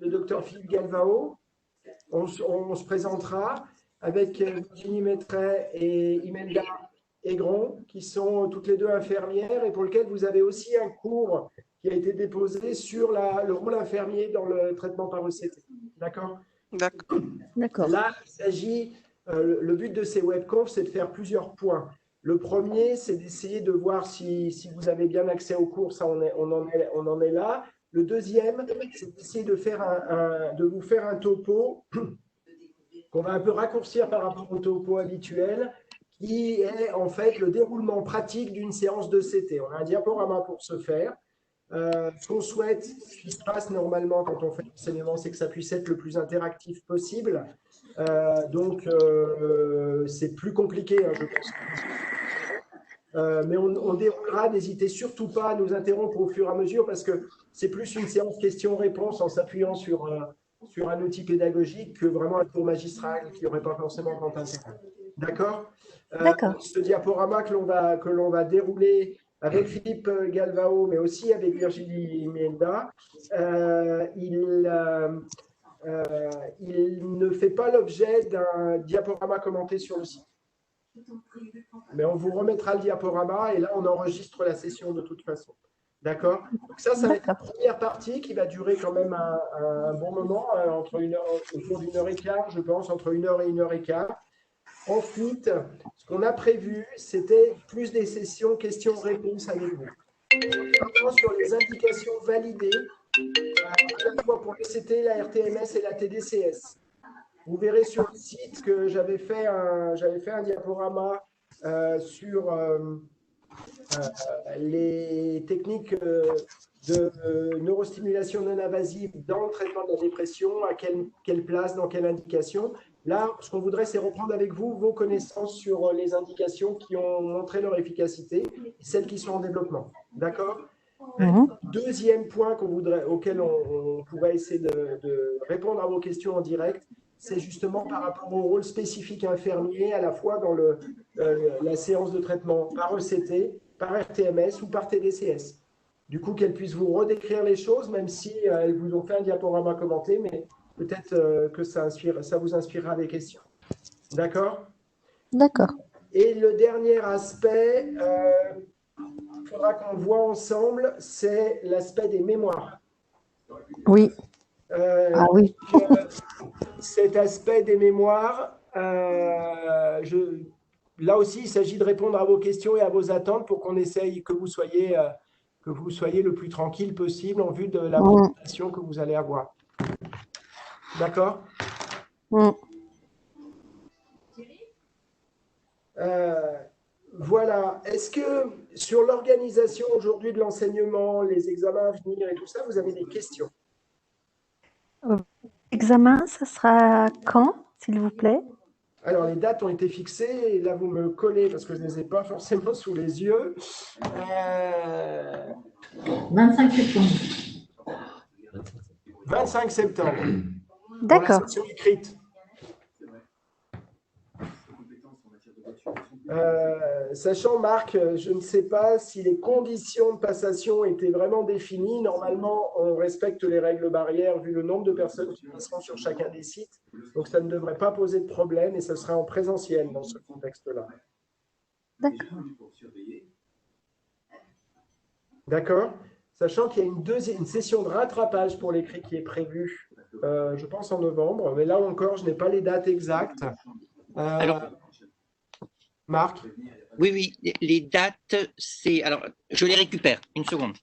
le docteur Philippe Galvao. On se présentera avec Virginie Maitret et Imelda Aigron, qui sont toutes les deux infirmières et pour lequel vous avez aussi un cours qui a été déposé sur le rôle infirmier dans le traitement par ECT. D'accord ? D'accord. Là, il s'agit, le but de ces webconf, c'est de faire plusieurs points. Le premier, c'est d'essayer de voir si vous avez bien accès aux cours, ça on en est là. Le deuxième, c'est d'essayer de vous faire un topo qu'on va un peu raccourcir par rapport au topo habituel, qui est en fait le déroulement pratique d'une séance de CT. On a un diaporama pour ce faire. Ce qu'on souhaite, ce qui se passe normalement quand on fait l'enseignement, c'est que ça puisse être le plus interactif possible. Donc, c'est plus compliqué, hein, je pense. Mais on déroulera, n'hésitez surtout pas à nous interrompre au fur et à mesure parce que c'est plus une séance questions-réponses en s'appuyant sur un outil pédagogique que vraiment un cours magistral qui n'aurait pas forcément grand intérêt. D'accord ? D'accord. Ce diaporama que l'on va dérouler avec Philippe Galvao, mais aussi avec Virginie Imelda, il ne fait pas l'objet d'un diaporama commenté sur le site. Mais on vous remettra le diaporama et là, on enregistre la session de toute façon. D'accord ? Donc ça va être la première partie qui va durer quand même un bon moment, autour d'une heure et quart, je pense, entre 1 heure et 1 heure et quart. Ensuite, ce qu'on a prévu, c'était plus des sessions questions-réponses avec vous. Notamment sur les indications validées, à la fois pour l'ECT, la RTMS et la TDCS. Vous verrez sur le site que j'avais fait un diaporama sur les techniques de neurostimulation non invasive dans le traitement de la dépression, à quelle place, dans quelle indication. Là, ce qu'on voudrait, c'est reprendre avec vous vos connaissances sur les indications qui ont montré leur efficacité et celles qui sont en développement. D'accord ? Deuxième point auquel on pourrait essayer de répondre à vos questions en direct, c'est justement par rapport au rôle spécifique infirmier, à la fois dans la séance de traitement par ECT, par RTMS ou par TDCS. Du coup, qu'elles puissent vous redécrire les choses, même si elles vous ont fait un diaporama commenté, mais peut-être que ça vous inspirera des questions. D'accord ? D'accord. Et le dernier aspect, il faudra qu'on voit ensemble, c'est l'aspect des mémoires. Oui. Ah oui. Cet aspect des mémoires, là aussi, il s'agit de répondre à vos questions et à vos attentes pour qu'on essaye que vous soyez le plus tranquille possible en vue de la présentation que vous allez avoir. D'accord ? Voilà. Est-ce que sur l'organisation aujourd'hui de l'enseignement, les examens à venir et tout ça, vous avez des questions ? L'examen, ça sera quand, s'il vous plaît? Alors, les dates ont été fixées et là, vous me collez parce que je ne les ai pas forcément sous les yeux. 25 septembre. 25 septembre. D'accord. Pour la session écrite. Sachant, Marc, je ne sais pas si les conditions de passation étaient vraiment définies. Normalement, on respecte les règles barrières vu le nombre de personnes qui passeront sur chacun des sites. Donc, ça ne devrait pas poser de problème et ce sera en présentiel dans ce contexte-là. D'accord. D'accord ? Sachant qu'il y a une session de rattrapage pour l'écrit qui est prévue, je pense en novembre. Mais là encore, je n'ai pas les dates exactes. Marc ? Oui, les dates, c'est... Alors, je les récupère. Une seconde.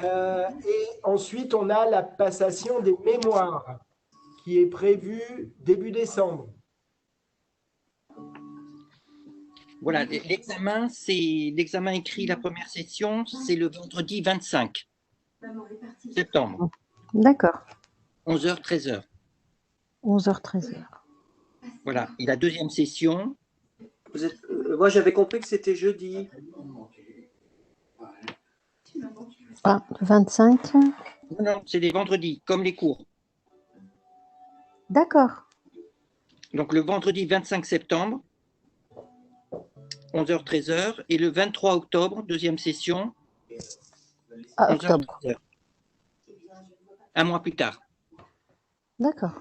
Et ensuite, on a la passation des mémoires qui est prévue début décembre. Voilà, l'examen écrit, la première session, c'est le vendredi 25 septembre. D'accord. 11h, 13h. 11h, 13h. Voilà. Et la deuxième session... moi, j'avais compris que c'était jeudi. Ah, 25. Non, c'est les vendredis, comme les cours. D'accord. Donc, le vendredi 25 septembre, 11h, 13h. Et le 23 octobre, deuxième session, Ah, 11h, octobre. 13h. Un mois plus tard. D'accord.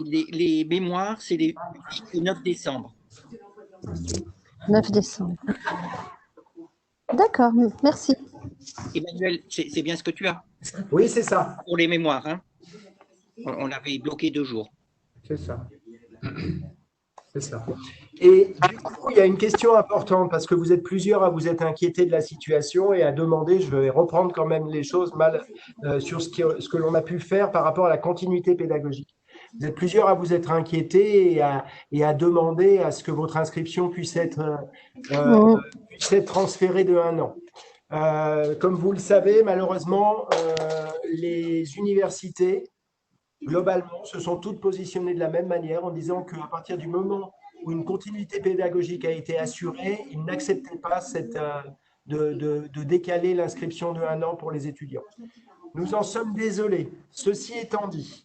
Les mémoires, c'est le 9 décembre. 9 décembre. D'accord, merci. Emmanuel, c'est bien ce que tu as Oui, c'est ça. pour les mémoires. Hein. On avait bloqué 2 jours. C'est ça. C'est ça. Et du coup, il y a une question importante parce que vous êtes plusieurs à vous être inquiétés de la situation et à demander, je vais reprendre quand même les choses sur ce que l'on a pu faire par rapport à la continuité pédagogique. Vous êtes plusieurs à vous être inquiétés et à demander à ce que votre inscription puisse être transférée de 1 an. Comme vous le savez, malheureusement, les universités globalement, se sont toutes positionnées de la même manière en disant qu'à partir du moment où une continuité pédagogique a été assurée, ils n'acceptaient pas de décaler l'inscription de 1 an pour les étudiants. Nous en sommes désolés. Ceci étant dit,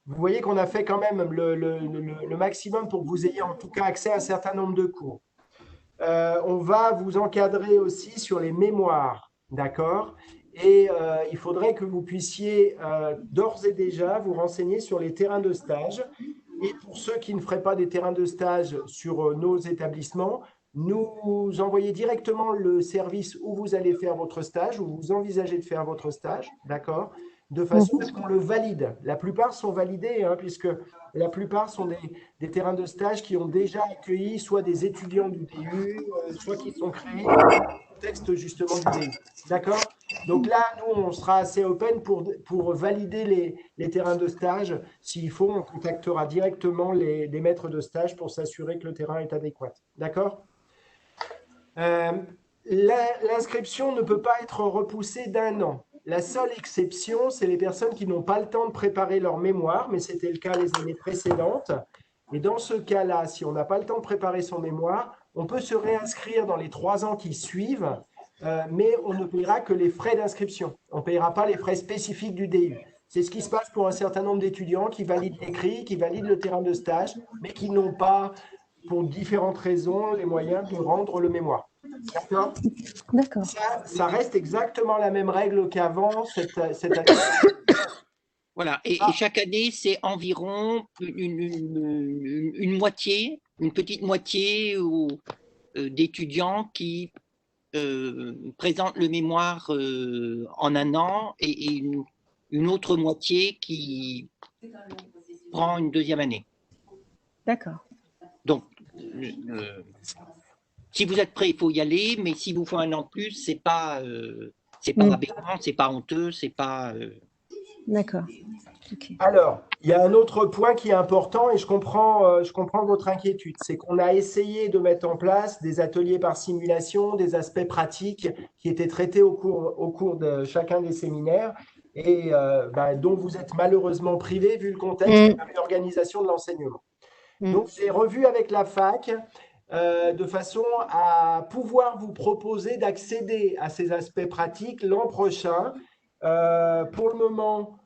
vous voyez qu'on a fait quand même le maximum pour que vous ayez en tout cas accès à un certain nombre de cours. On va vous encadrer aussi sur les mémoires, d'accord ? Et il faudrait que vous puissiez d'ores et déjà vous renseigner sur les terrains de stage. Et pour ceux qui ne feraient pas des terrains de stage sur nos établissements, nous envoyer directement le service où vous allez faire votre stage, où vous envisagez de faire votre stage, d'accord ? De façon à ce qu'on le valide. La plupart sont validés, hein, puisque la plupart sont des terrains de stage qui ont déjà accueilli soit des étudiants du DU, soit qui sont créés dans le contexte justement du DU. D'accord ? Donc là, nous, on sera assez open pour valider les terrains de stage. S'il faut, on contactera directement les maîtres de stage pour s'assurer que le terrain est adéquat. D'accord ? L'inscription ne peut pas être repoussée d'1 an. La seule exception, c'est les personnes qui n'ont pas le temps de préparer leur mémoire, mais c'était le cas les années précédentes. Et dans ce cas-là, si on n'a pas le temps de préparer son mémoire, on peut se réinscrire dans les 3 ans qui suivent, mais on ne paiera que les frais d'inscription. On ne paiera pas les frais spécifiques du DU. C'est ce qui se passe pour un certain nombre d'étudiants qui valident l'écrit, qui valident le terrain de stage, mais qui n'ont pas, pour différentes raisons, les moyens de rendre le mémoire. D'accord ? D'accord. Ça reste exactement la même règle qu'avant cette année. Voilà. Et chaque année, c'est environ une moitié, une petite moitié d'étudiants qui présentent le mémoire en 1 an et une autre moitié qui prend une deuxième année. D'accord. Donc, si vous êtes prêt, il faut y aller, mais si vous faut 1 an de plus, c'est pas aberrant, c'est pas honteux, c'est pas. D'accord. Okay. Alors, il y a un autre point qui est important et je comprends votre inquiétude. C'est qu'on a essayé de mettre en place des ateliers par simulation, des aspects pratiques qui étaient traités au cours de chacun des séminaires et dont vous êtes malheureusement privés vu le contexte de l'organisation de l'enseignement. Donc, j'ai revu avec la fac de façon à pouvoir vous proposer d'accéder à ces aspects pratiques l'an prochain. Pour le moment,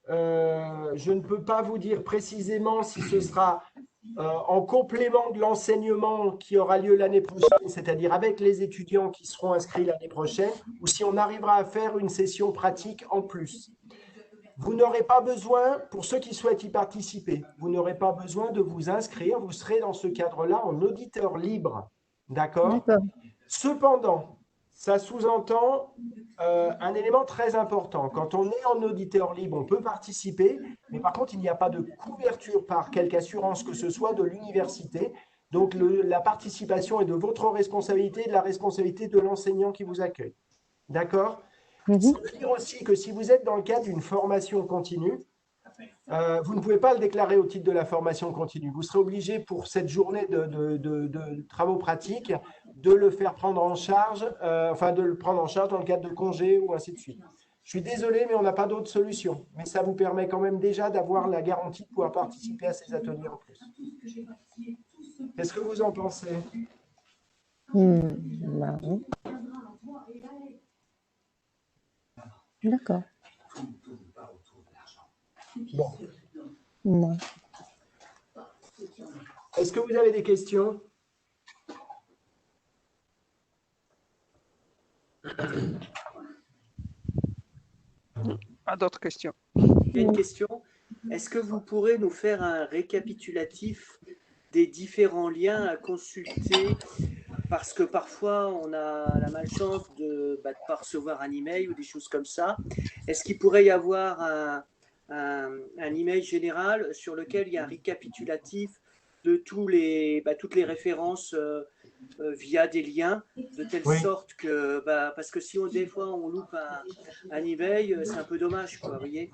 je ne peux pas vous dire précisément si ce sera en complément de l'enseignement qui aura lieu l'année prochaine, c'est-à-dire avec les étudiants qui seront inscrits l'année prochaine, ou si on arrivera à faire une session pratique en plus. Vous n'aurez pas besoin, pour ceux qui souhaitent y participer, vous n'aurez pas besoin de vous inscrire, vous serez dans ce cadre-là en auditeur libre. D'accord ? Cependant, ça sous-entend un élément très important. Quand on est en auditeur libre, on peut participer, mais par contre, il n'y a pas de couverture par quelque assurance que ce soit de l'université. Donc, la participation est de votre responsabilité et de la responsabilité de l'enseignant qui vous accueille. D'accord ? Ça veut dire aussi que si vous êtes dans le cadre d'une formation continue, vous ne pouvez pas le déclarer au titre de la formation continue. Vous serez obligé pour cette journée de travaux pratiques de le faire prendre en charge, de le prendre en charge dans le cadre de congés ou ainsi de suite. Je suis désolé, mais on n'a pas d'autre solution. Mais ça vous permet quand même déjà d'avoir la garantie de pouvoir participer à ces ateliers en plus. Qu'est-ce que vous en pensez ? D'accord. Bon. Non. Est-ce que vous avez des des questions? Pas d'autres questions. Il y a une question. Est-ce que vous pourrez nous faire un récapitulatif des différents liens à consulter? Parce que parfois, on a la malchance de ne pas recevoir un email ou des choses comme ça. Est-ce qu'il pourrait y avoir un email général sur lequel il y a un récapitulatif de toutes les références via des liens, de telle sorte que, parce que si des fois on loupe un email, c'est un peu dommage, quoi, vous voyez.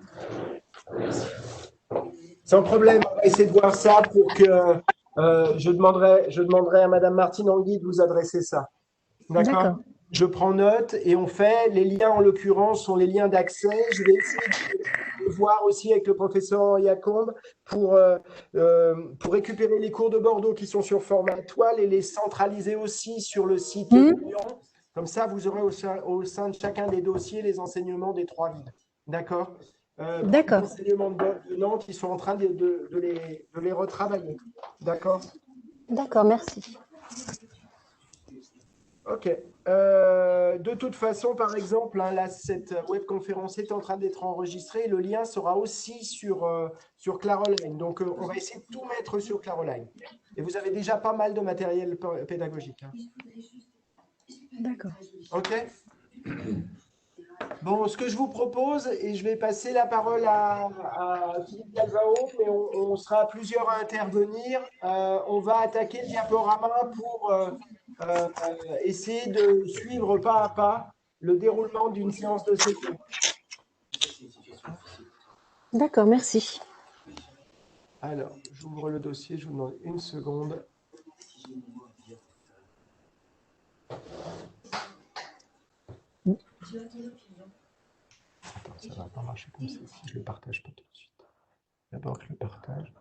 Sans problème, on va essayer de voir ça pour que je demanderai à Madame Martine Anguy de vous adresser ça. D'accord. Je prends note et on fait les liens, en l'occurrence, sont les liens d'accès. Je vais essayer de voir aussi avec le professeur Yacombe pour récupérer les cours de Bordeaux qui sont sur format toile et les centraliser aussi sur le site de Lyon. Comme ça, vous aurez au sein de chacun des dossiers les enseignements des 3 villes. D'accord. D'accord. Les enseignements de Nantes, ils sont en train de les retravailler. D'accord. D'accord, merci. Ok. De toute façon, par exemple, hein, là, cette webconférence est en train d'être enregistrée. Le lien sera aussi sur Claroline. Donc, on va essayer de tout mettre sur Claroline. Et vous avez déjà pas mal de matériel pédagogique. Hein. D'accord. Ok. Bon, ce que je vous propose, et je vais passer la parole à Philippe Galvao, mais on sera plusieurs à intervenir. On va attaquer le diaporama pour essayer de suivre pas à pas le déroulement d'une séance de CT. D'accord, merci. Alors, j'ouvre le dossier, je vous demande une seconde. Attends, ça ne va pas marcher comme ça si je ne le partage pas tout de suite. D'abord, je le partage.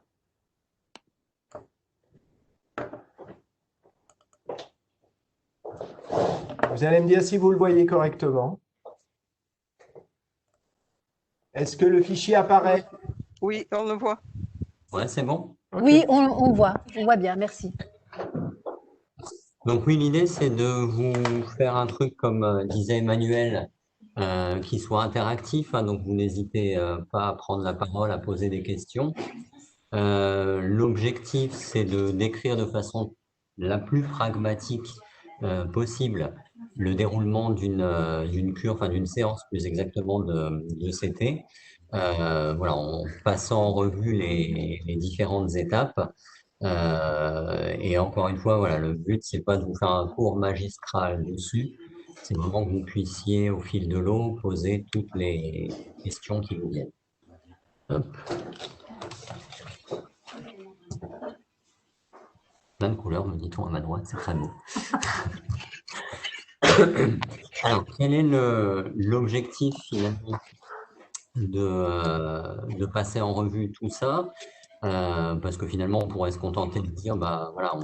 Vous allez me dire si vous le voyez correctement. Est-ce que le fichier apparaît? Oui, on le voit. Ouais, c'est bon. Okay. Oui, on voit bien, merci. Donc oui, l'idée, c'est de vous faire un truc, comme disait Emmanuel, qui soit interactif. Hein, donc, vous n'hésitez pas à prendre la parole, à poser des questions. L'objectif, c'est de décrire de façon la plus pragmatique possible le déroulement d'une cure, enfin d'une séance plus exactement de CT. Voilà, en passant en revue les différentes étapes. Et encore une fois, voilà, le but, c'est pas de vous faire un cours magistral dessus, c'est vraiment que vous puissiez, au fil de l'eau, poser toutes les questions qui vous viennent. Hop. Plein de couleurs, me dit-on à ma droite, c'est très beau. Alors, quel est l'objectif finalement de passer en revue tout ça? Parce que finalement, on pourrait se contenter de dire, bah voilà,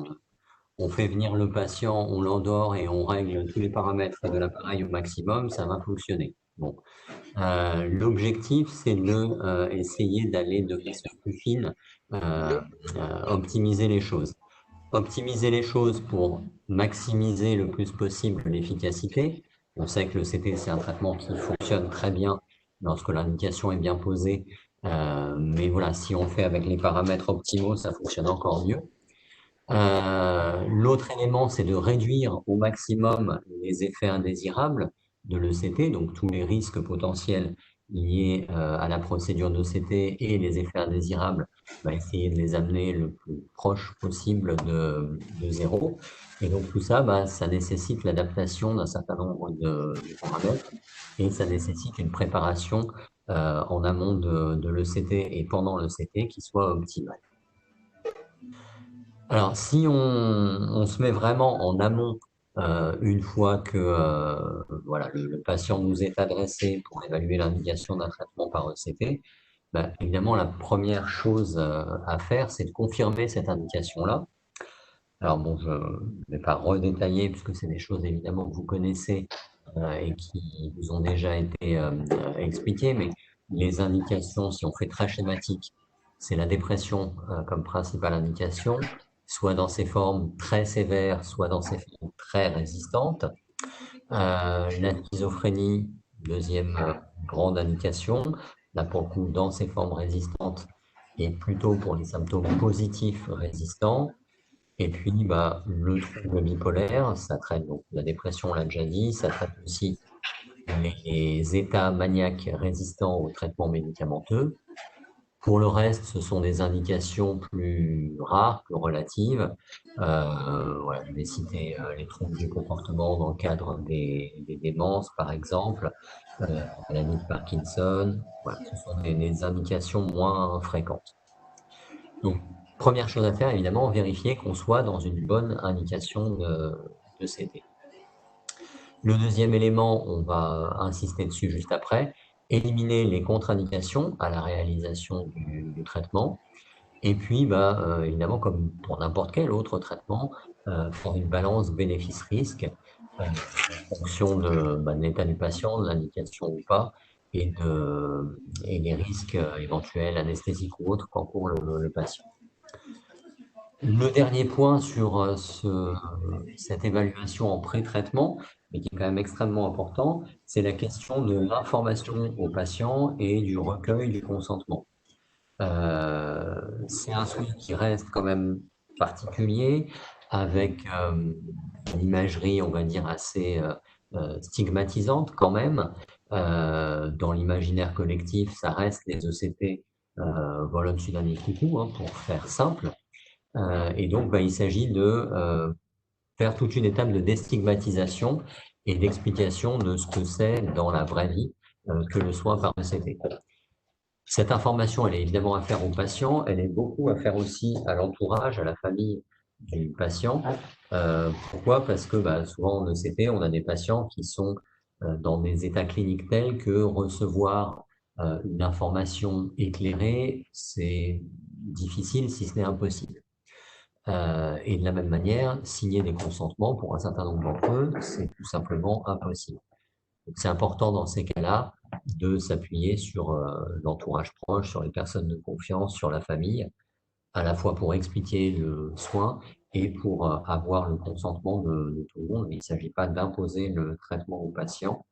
on fait venir le patient, on l'endort et on règle tous les paramètres de l'appareil au maximum, ça va fonctionner. Bon. L'objectif, c'est de essayer d'aller de façon plus fine, optimiser les choses. Optimiser les choses pour maximiser le plus possible l'efficacité. On sait que le CT, c'est un traitement qui fonctionne très bien lorsque l'indication est bien posée. Mais voilà, si on fait avec les paramètres optimaux, ça fonctionne encore mieux. L'autre élément, c'est de réduire au maximum les effets indésirables de l'ECT, donc tous les risques potentiels liés à la procédure d'ECT et les effets indésirables, essayer de les amener le plus proche possible de zéro. Et donc tout ça, ça nécessite l'adaptation d'un certain nombre de paramètres et ça nécessite une préparation en amont de l'ECT et pendant l'ECT qui soit optimale. Alors, si on se met vraiment en amont, une fois que voilà, le patient nous est adressé pour évaluer l'indication d'un traitement par ECT, évidemment, la première chose à faire, c'est de confirmer cette indication-là. Alors bon, je ne vais pas redétailler puisque c'est des choses évidemment que vous connaissez et qui vous ont déjà été expliquées, mais les indications, si on fait très schématique, c'est la dépression comme principale indication. soit dans ses formes très sévères, soit dans ses formes très résistantes. La schizophrénie, deuxième grande indication, là pour le coup dans ses formes résistantes et plutôt pour les symptômes positifs résistants. Et puis le trouble bipolaire, ça traite donc la dépression, on l'a déjà dit, ça traite aussi les états maniaques résistants aux traitements médicamenteux. Pour le reste, ce sont des indications plus rares, plus relatives. Voilà, je vais citer les troubles du comportement dans le cadre des démences, par exemple, maladie de Parkinson. Voilà, ce sont des indications moins fréquentes. Donc, première chose à faire, évidemment, vérifier qu'on soit dans une bonne indication de CT. Le deuxième élément, on va insister dessus juste après, éliminer les contre-indications à la réalisation du traitement. Et puis, évidemment, comme pour n'importe quel autre traitement, faire une balance bénéfice-risque en fonction de l'état du patient, de l'indication ou pas, et des risques éventuels anesthésiques ou autres qu'encourt le patient. Le dernier point sur cette évaluation en pré-traitement, mais qui est quand même extrêmement important, c'est la question de l'information au patient et du recueil du consentement. C'est un soin qui reste quand même particulier, avec une imagerie, on va dire, assez stigmatisante quand même. Dans l'imaginaire collectif, ça reste les ECT vol au-dessus d'un nid de coucou, pour faire simple. Et donc, il s'agit de faire toute une étape de déstigmatisation et d'explication de ce que c'est dans la vraie vie que le soin par ECT. Cette information, elle est évidemment à faire au patient, elle est beaucoup à faire aussi à l'entourage, à la famille du patient. Pourquoi? Parce que souvent en ECT, on a des patients qui sont dans des états cliniques tels que recevoir une information éclairée, c'est difficile, si ce n'est impossible. Et de la même manière, signer des consentements pour un certain nombre d'entre eux, c'est tout simplement impossible. C'est important dans ces cas-là de s'appuyer sur l'entourage proche, sur les personnes de confiance, sur la famille, à la fois pour expliquer le soin et pour avoir le consentement de tout le monde. Il ne s'agit pas d'imposer le traitement au patient,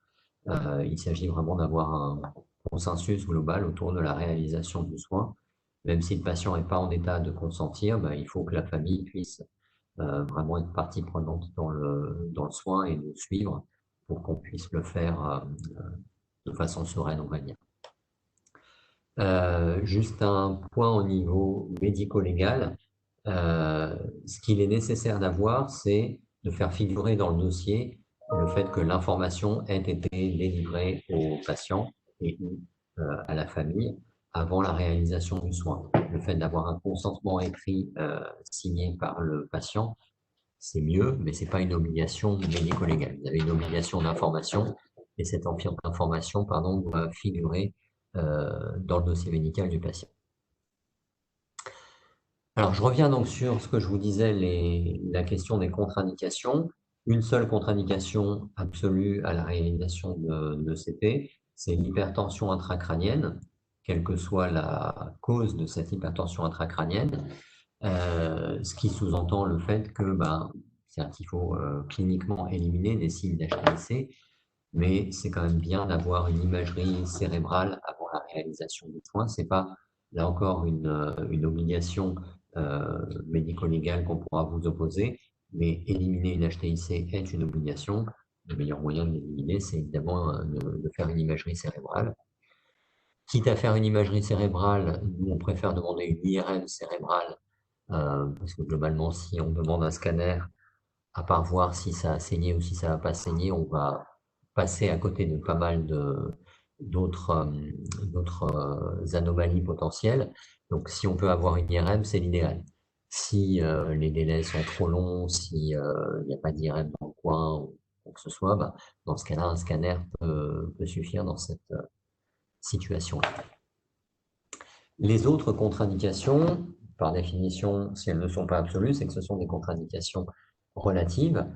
il s'agit vraiment d'avoir un consensus global autour de la réalisation du soin. Même si le patient n'est pas en état de consentir, il faut que la famille puisse vraiment être partie prenante dans le soin et le suivre pour qu'on puisse le faire de façon sereine, on va dire. Juste un point au niveau médico-légal. Ce qu'il est nécessaire d'avoir, c'est de faire figurer dans le dossier le fait que l'information ait été délivrée au patient et à la famille avant la réalisation du soin. Le fait d'avoir un consentement écrit signé par le patient, c'est mieux, mais ce n'est pas une obligation médico-légale. Vous avez une obligation d'information, et cette information doit figurer dans le dossier médical du patient. Alors, je reviens donc sur ce que je vous disais, la question des contre-indications. Une seule contre-indication absolue à la réalisation de CT, c'est l'hypertension intracrânienne, quelle que soit la cause de cette hypertension intracrânienne. Ce qui sous-entend le fait que certes, il faut cliniquement éliminer des signes d'HTIC, mais c'est quand même bien d'avoir une imagerie cérébrale avant la réalisation du soin. Ce n'est pas, là encore, une obligation médico-légale qu'on pourra vous opposer, mais éliminer une HTIC est une obligation. Le meilleur moyen de l'éliminer, c'est évidemment de faire une imagerie cérébrale. Quitte à faire une imagerie cérébrale, nous, on préfère demander une IRM cérébrale, parce que globalement, si on demande un scanner, à part voir si ça a saigné ou si ça n'a pas saigné, on va passer à côté de pas mal d'autres anomalies potentielles. Donc, si on peut avoir une IRM, c'est l'idéal. Si les délais sont trop longs, s'il n'y a pas d'IRM dans le coin ou quoi que ce soit, dans ce cas-là, un scanner peut suffire dans cette situation-là. Les autres contre-indications, par définition, si elles ne sont pas absolues, c'est que ce sont des contre-indications relatives.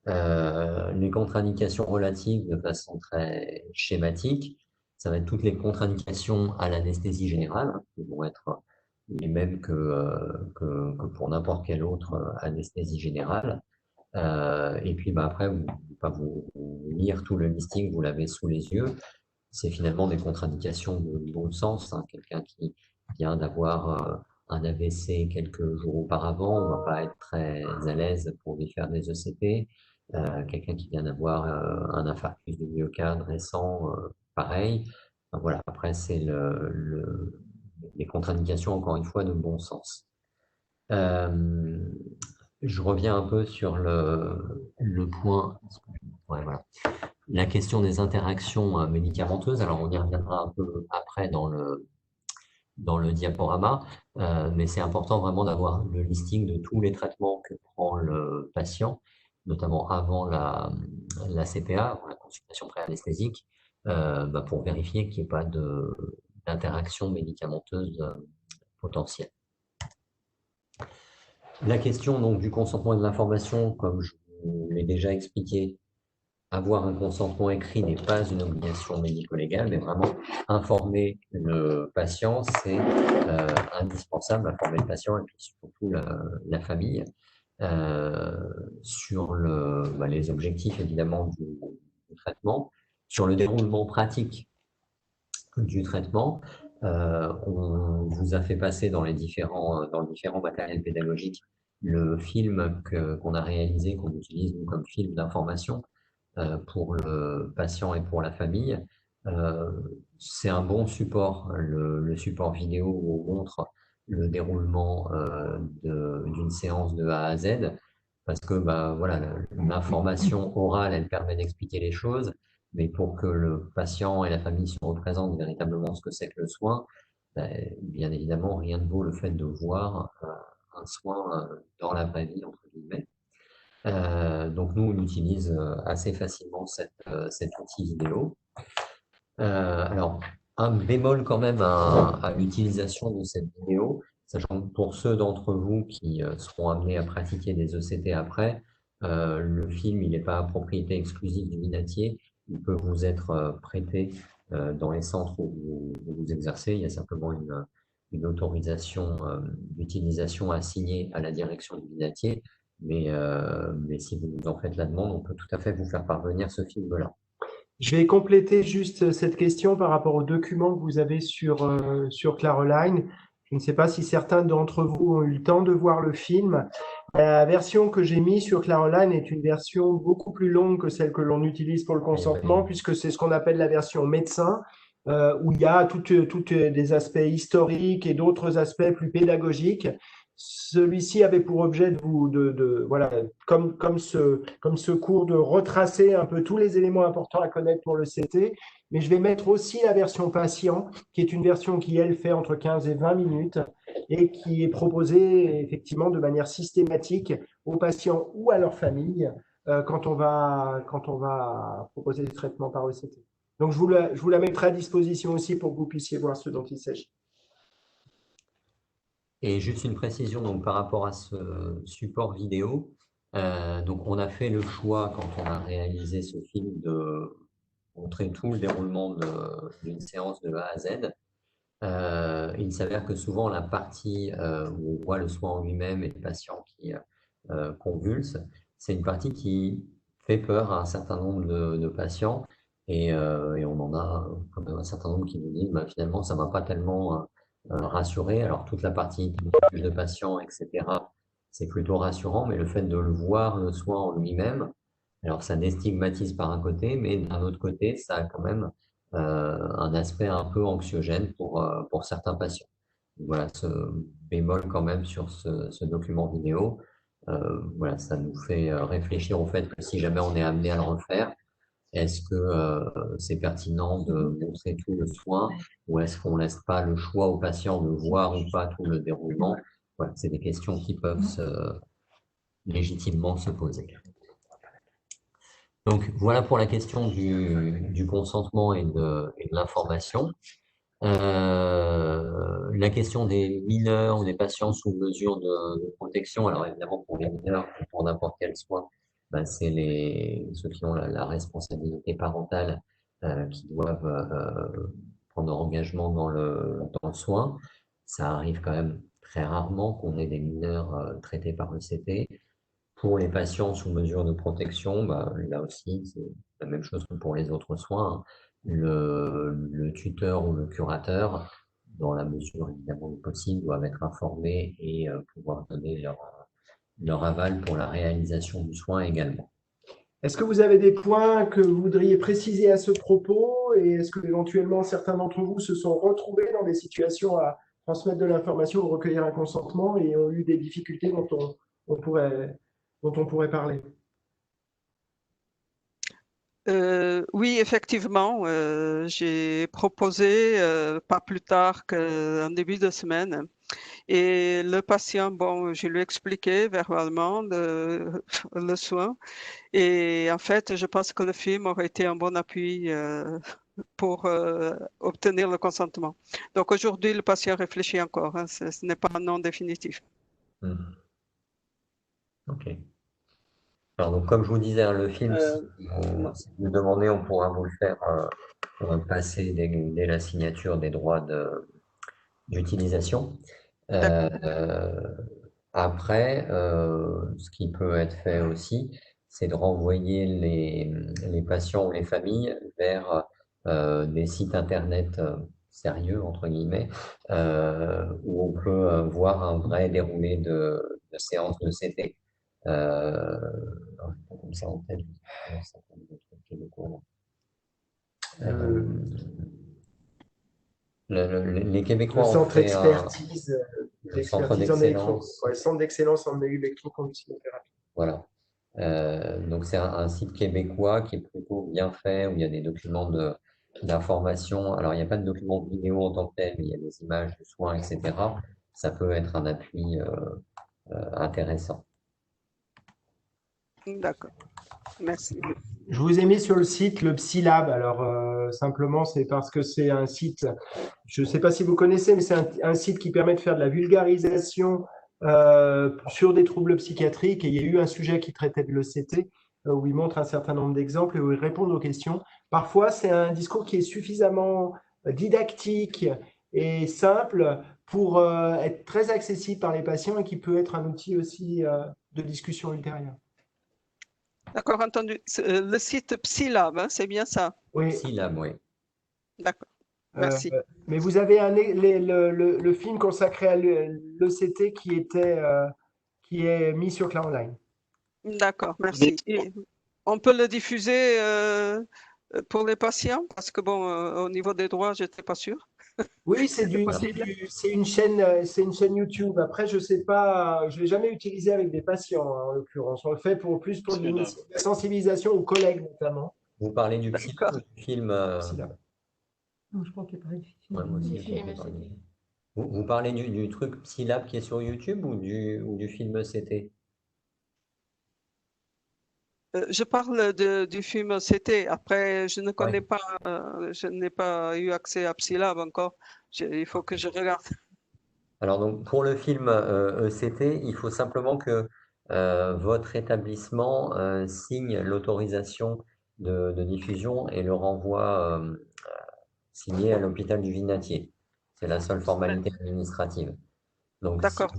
Les contre-indications relatives, de façon très schématique, ça va être toutes les contre-indications à l'anesthésie générale, qui vont être les mêmes que pour n'importe quelle autre anesthésie générale. Et puis après, vous lire tout le listing, vous l'avez sous les yeux. C'est finalement des contre-indications de bon sens, hein. Quelqu'un qui vient d'avoir un AVC quelques jours auparavant, on ne va pas être très à l'aise pour lui faire des ECP. Quelqu'un qui vient d'avoir un infarctus du myocarde récent, pareil. Enfin, voilà, après, c'est les contre-indications, encore une fois, de bon sens. Je reviens un peu sur le point. Ouais, voilà. La question des interactions médicamenteuses, alors on y reviendra un peu après dans le diaporama, mais c'est important vraiment d'avoir le listing de tous les traitements que prend le patient, notamment avant la CPA, avant la consultation pré-anesthésique, pour vérifier qu'il n'y ait pas d'interaction médicamenteuse potentielle. La question donc du consentement et de l'information, comme je vous l'ai déjà expliqué, avoir un consentement écrit n'est pas une obligation médico-légale, mais vraiment informer le patient, c'est indispensable, informer le patient et puis surtout la famille sur les objectifs évidemment du traitement, sur le déroulement pratique du traitement. On vous a fait passer dans les différents matériels pédagogiques le film qu'on a réalisé, qu'on utilise nous, comme film d'information pour le patient et pour la famille. C'est un bon support, le support vidéo où on montre le déroulement d'une séance de A à Z, parce que voilà, l'information orale, elle permet d'expliquer les choses, mais pour que le patient et la famille se représentent véritablement ce que c'est que le soin, bien évidemment, rien ne vaut le fait de voir un soin dans la vraie vie, entre guillemets. Donc nous, on utilise assez facilement cet outil vidéo. Alors, un bémol quand même à l'utilisation de cette vidéo, sachant que pour ceux d'entre vous qui seront amenés à pratiquer des ECT après, le film, il n'est pas à propriété exclusive du Minatier, il peut vous être prêté dans les centres où vous exercez. Il y a simplement une autorisation d'utilisation assignée à la direction du Minatier, mais si vous nous en faites la demande, on peut tout à fait vous faire parvenir ce film-là. Je vais compléter juste cette question par rapport aux documents que vous avez sur Claroline. Je ne sais pas si certains d'entre vous ont eu le temps de voir le film. La version que j'ai mise sur Claroline est une version beaucoup plus longue que celle que l'on utilise pour le consentement, puisque c'est ce qu'on appelle la version médecin, où il y a tous des aspects historiques et d'autres aspects plus pédagogiques. Celui-ci avait pour objet voilà, comme ce cours, de retracer un peu tous les éléments importants à connaître pour le CT, mais je vais mettre aussi la version patient, qui est une version qui, elle, fait entre 15 et 20 minutes et qui est proposée effectivement de manière systématique aux patients ou à leur famille quand on va proposer des traitements par ECT. Donc, je vous la mettrai à disposition aussi pour que vous puissiez voir ce dont il s'agit. Et juste une précision donc, par rapport à ce support vidéo. Donc, on a fait le choix, quand on a réalisé ce film, de montrer tout le déroulement d'une séance de A à Z. Il s'avère que souvent, la partie où on voit le soin en lui-même et le patient qui convulse, c'est une partie qui fait peur à un certain nombre de patients. Et on en a quand même un certain nombre qui nous disent finalement, ça ne m'a pas tellement rassuré. Alors, toute la partie de patient, etc., c'est plutôt rassurant, mais le fait de le voir, le soin en lui-même, alors ça déstigmatise par un côté, mais d'un autre côté, ça a quand même un aspect un peu anxiogène pour certains patients. Donc, voilà, ce bémol quand même sur ce document vidéo. Voilà, ça nous fait réfléchir au fait que si jamais on est amené à le refaire, est-ce que c'est pertinent de montrer tout le soin ou est-ce qu'on ne laisse pas le choix au patient de voir ou pas tout le déroulement? Voilà, c'est des questions qui peuvent légitimement se poser. Donc, voilà pour la question du consentement et de l'information. La question des mineurs ou des patients sous mesure de protection, alors évidemment pour les mineurs, pour n'importe quel soin, c'est ceux qui ont la responsabilité parentale qui doivent prendre engagement dans le soin. Ça arrive quand même très rarement qu'on ait des mineurs traités par ECT. Pour les patients sous mesure de protection, bah, là aussi, c'est la même chose que pour les autres soins, hein. Le tuteur ou le curateur, dans la mesure évidemment du possible, doivent être informés et pouvoir donner leur aval pour la réalisation du soin également. Est-ce que vous avez des points que vous voudriez préciser à ce propos et est-ce que éventuellement certains d'entre vous se sont retrouvés dans des situations à transmettre de l'information ou recueillir un consentement et ont eu des difficultés on pourrait, dont on pourrait parler? Oui, effectivement, j'ai proposé pas plus tard qu'en début de semaine. Et le patient, bon, je lui ai expliqué verbalement le soin. Et en fait, je pense que le film aurait été un bon appui pour obtenir le consentement. Donc aujourd'hui, le patient réfléchit encore, hein, ce n'est pas un non définitif. Ok. Alors, donc, comme je vous disais, hein, le film, si vous le demandez, on pourra vous le faire passer dès la signature des droits d'utilisation. Après, ce qui peut être fait aussi, c'est de renvoyer les patients ou les familles vers des sites internet sérieux, entre guillemets, où on peut voir un vrai déroulé de séances de CT. Alors, j'ai pas comme ça en tête, comment ça s'appelle, le truc québécois, là. Les Québécois Le ont centre fait expertise, le centre d'expertise en d'excellence. ouais, centre d'excellence en électroconvulsiothérapie. Voilà. Donc c'est un site québécois qui est plutôt bien fait, où il y a des documents d'information. Alors il n'y a pas de documents vidéo en tant que tel, mais il y a des images de soins, etc. Ça peut être un appui intéressant. D'accord, merci. Je vous ai mis sur le site le PsyLab. Alors, simplement, c'est parce que c'est un site, je ne sais pas si vous connaissez, mais c'est un site qui permet de faire de la vulgarisation sur des troubles psychiatriques. Et il y a eu un sujet qui traitait de l'ECT, où il montre un certain nombre d'exemples et où il répond aux questions. Parfois, c'est un discours qui est suffisamment didactique et simple pour être très accessible par les patients et qui peut être un outil aussi de discussion ultérieure. D'accord, entendu. Le site PsyLab, hein, c'est bien ça? Oui. PsyLab, oui. D'accord, merci. Mais vous avez le film consacré à l'ECT qui est mis sur Cloud Online. D'accord, merci. Et on peut le diffuser pour les patients? Parce que bon, au niveau des droits, je n'étais pas sûre. Oui, c'est une chaîne YouTube. Après, je sais pas, je l'ai jamais utilisé avec des patients, hein, en l'occurrence. On le fait plus pour de la sensibilisation aux collègues notamment. Vous parlez du PsyLab ou du film PsyLab. Non, je crois qu'il parlait du film. Ouais, moi aussi, je crois qu'on parlait. Vous parlez du truc PsyLab qui est sur YouTube ou du film ECT? Je parle du film CT. Après, je ne connais pas, je n'ai pas eu accès à PsyLab encore. Il faut que je regarde. Alors donc pour le film ECT, il faut simplement que votre établissement signe l'autorisation de diffusion et le renvoie signé à l'hôpital du Vinatier. C'est la seule formalité administrative. Donc D'accord.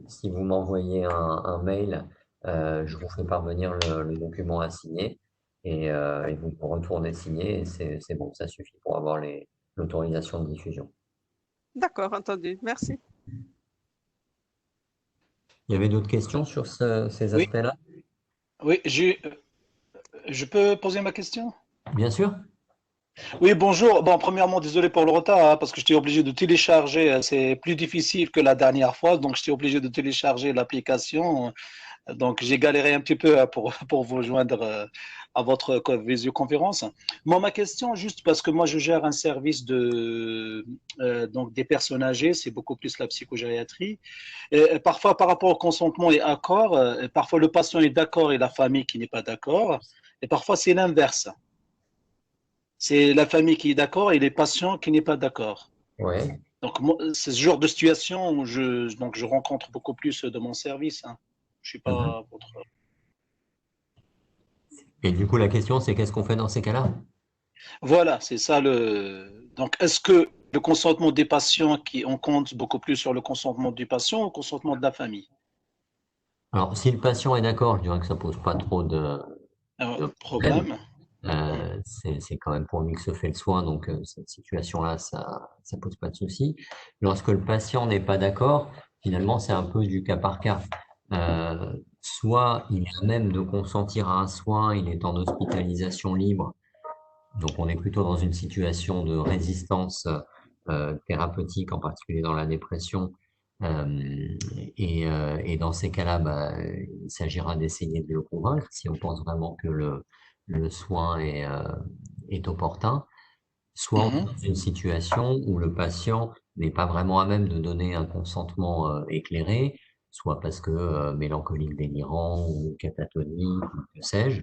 si vous m'envoyez un mail, je vous fais parvenir le document à signer et vous retournez signer et c'est bon, ça suffit pour avoir l'autorisation de diffusion. D'accord, entendu. Merci. Il y avait d'autres questions sur ces aspects-là? Oui, je peux poser ma question? Bien sûr. Oui, bonjour. Bon, premièrement, désolé pour le retard, hein, parce que j'étais obligé de télécharger. C'est plus difficile que la dernière fois, donc j'étais obligé de télécharger l'application. Donc, j'ai galéré un petit peu pour vous joindre à votre visioconférence. Moi, ma question, juste parce que moi, je gère un service donc des personnes âgées, c'est beaucoup plus la psychogériatrie. Et parfois, par rapport au consentement et accord, parfois le patient est d'accord et la famille qui n'est pas d'accord. Et parfois, c'est l'inverse. C'est la famille qui est d'accord et les patients qui n'est pas d'accord. Ouais. Donc, c'est ce genre de situation où je rencontre beaucoup plus de mon service, hein. Je suis pas votre. Et du coup, la question, c'est qu'est-ce qu'on fait dans ces cas-là? Voilà, c'est ça Donc, est-ce que le consentement des patients, on compte beaucoup plus sur le consentement du patient ou le consentement de la famille? Alors, si le patient est d'accord, je dirais que ça pose pas trop de problème. Problème? C'est quand même pour lui que se fait le soin, donc cette situation-là, ça pose pas de souci. Lorsque le patient n'est pas d'accord, finalement, c'est un peu du cas par cas. Soit il a même de consentir à un soin, il est en hospitalisation libre, donc on est plutôt dans une situation de résistance thérapeutique, en particulier dans la dépression. Et dans ces cas-là, il s'agira d'essayer de le convaincre si on pense vraiment que le soin est opportun. Soit on est dans une situation où le patient n'est pas vraiment à même de donner un consentement éclairé, soit parce que mélancolique délirant ou catatonique, ou que sais-je.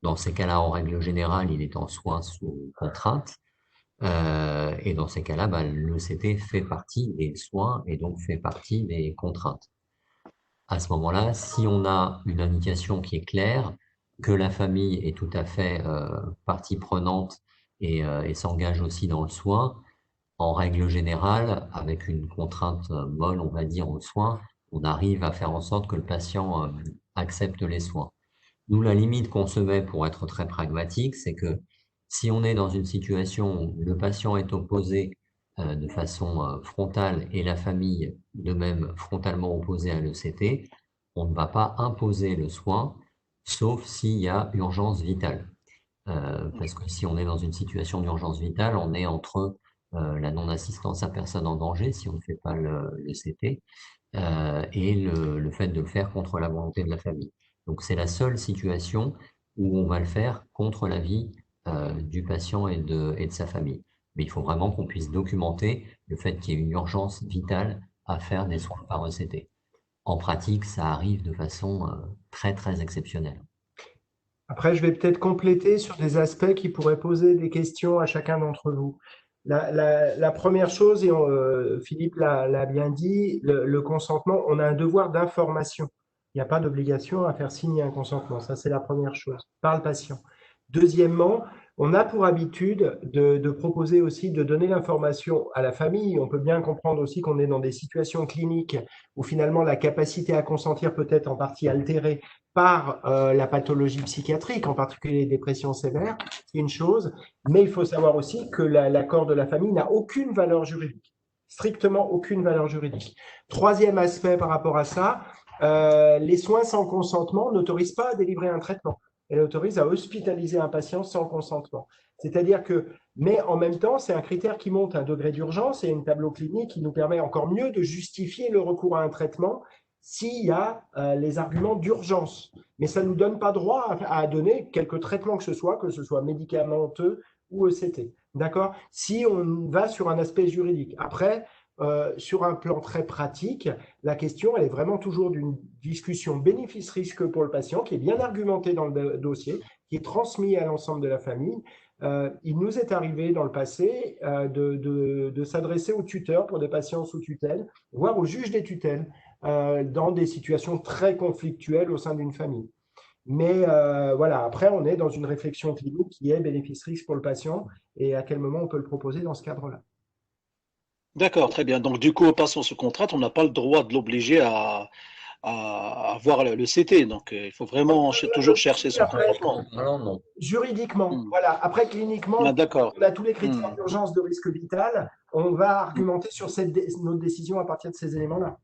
Dans ces cas-là, en règle générale, il est en soins sous contrainte. Et dans ces cas-là, l'ECT fait partie des soins et donc fait partie des contraintes. À ce moment-là, si on a une indication qui est claire, que la famille est tout à fait partie prenante et s'engage aussi dans le soin, en règle générale, avec une contrainte molle, on va dire, au soin, on arrive à faire en sorte que le patient accepte les soins. Nous, la limite qu'on se met pour être très pragmatique, c'est que si on est dans une situation où le patient est opposé de façon frontale et la famille de même frontalement opposée à l'ECT, on ne va pas imposer le soin, sauf s'il y a urgence vitale. Parce que si on est dans une situation d'urgence vitale, on est entre la non-assistance à personne en danger, si on ne fait pas l'ECT, et le fait de le faire contre la volonté de la famille. Donc c'est la seule situation où on va le faire contre l'avis du patient et de sa famille. Mais il faut vraiment qu'on puisse documenter le fait qu'il y ait une urgence vitale à faire des soins par ECT. En pratique, ça arrive de façon très très exceptionnelle. Après, je vais peut-être compléter sur des aspects qui pourraient poser des questions à chacun d'entre vous. La première chose, et Philippe l'a bien dit, le consentement, on a un devoir d'information. Il n'y a pas d'obligation à faire signer un consentement. Ça, c'est la première chose, par le patient. Deuxièmement, on a pour habitude de proposer aussi de donner l'information à la famille. On peut bien comprendre aussi qu'on est dans des situations cliniques où finalement la capacité à consentir peut être en partie altérée par la pathologie psychiatrique, en particulier les dépressions sévères, c'est une chose, mais il faut savoir aussi que l'accord de la famille n'a aucune valeur juridique, strictement aucune valeur juridique. Troisième aspect par rapport à ça, les soins sans consentement n'autorisent pas à délivrer un traitement. Elle autorise à hospitaliser un patient sans consentement. C'est-à-dire que, mais en même temps, c'est un critère qui monte à un degré d'urgence et un tableau clinique qui nous permet encore mieux de justifier le recours à un traitement s'il y a les arguments d'urgence. Mais ça ne nous donne pas droit à donner quelque traitement que ce soit médicamenteux ou ECT. D'accord? Si on va sur un aspect juridique. Après, sur un plan très pratique, la question, elle est vraiment toujours d'une discussion bénéfice-risque pour le patient, qui est bien argumentée dans le dossier, qui est transmis à l'ensemble de la famille. Il nous est arrivé dans le passé de s'adresser aux tuteurs pour des patients sous tutelle, voire au juge des tutelles, dans des situations très conflictuelles au sein d'une famille. Mais voilà, après, on est dans une réflexion clinique qui est bénéfice-risque pour le patient et à quel moment on peut le proposer dans ce cadre-là. D'accord, très bien. Donc, du coup, au patient sous contrainte, on n'a pas le droit de l'obliger à avoir le CT. Donc, il faut vraiment toujours chercher son consentement. Non, non. Juridiquement, voilà. Après, cliniquement, Ah, d'accord. on a tous les critères d'urgence de risque vital. On va argumenter sur notre décision à partir de ces éléments-là.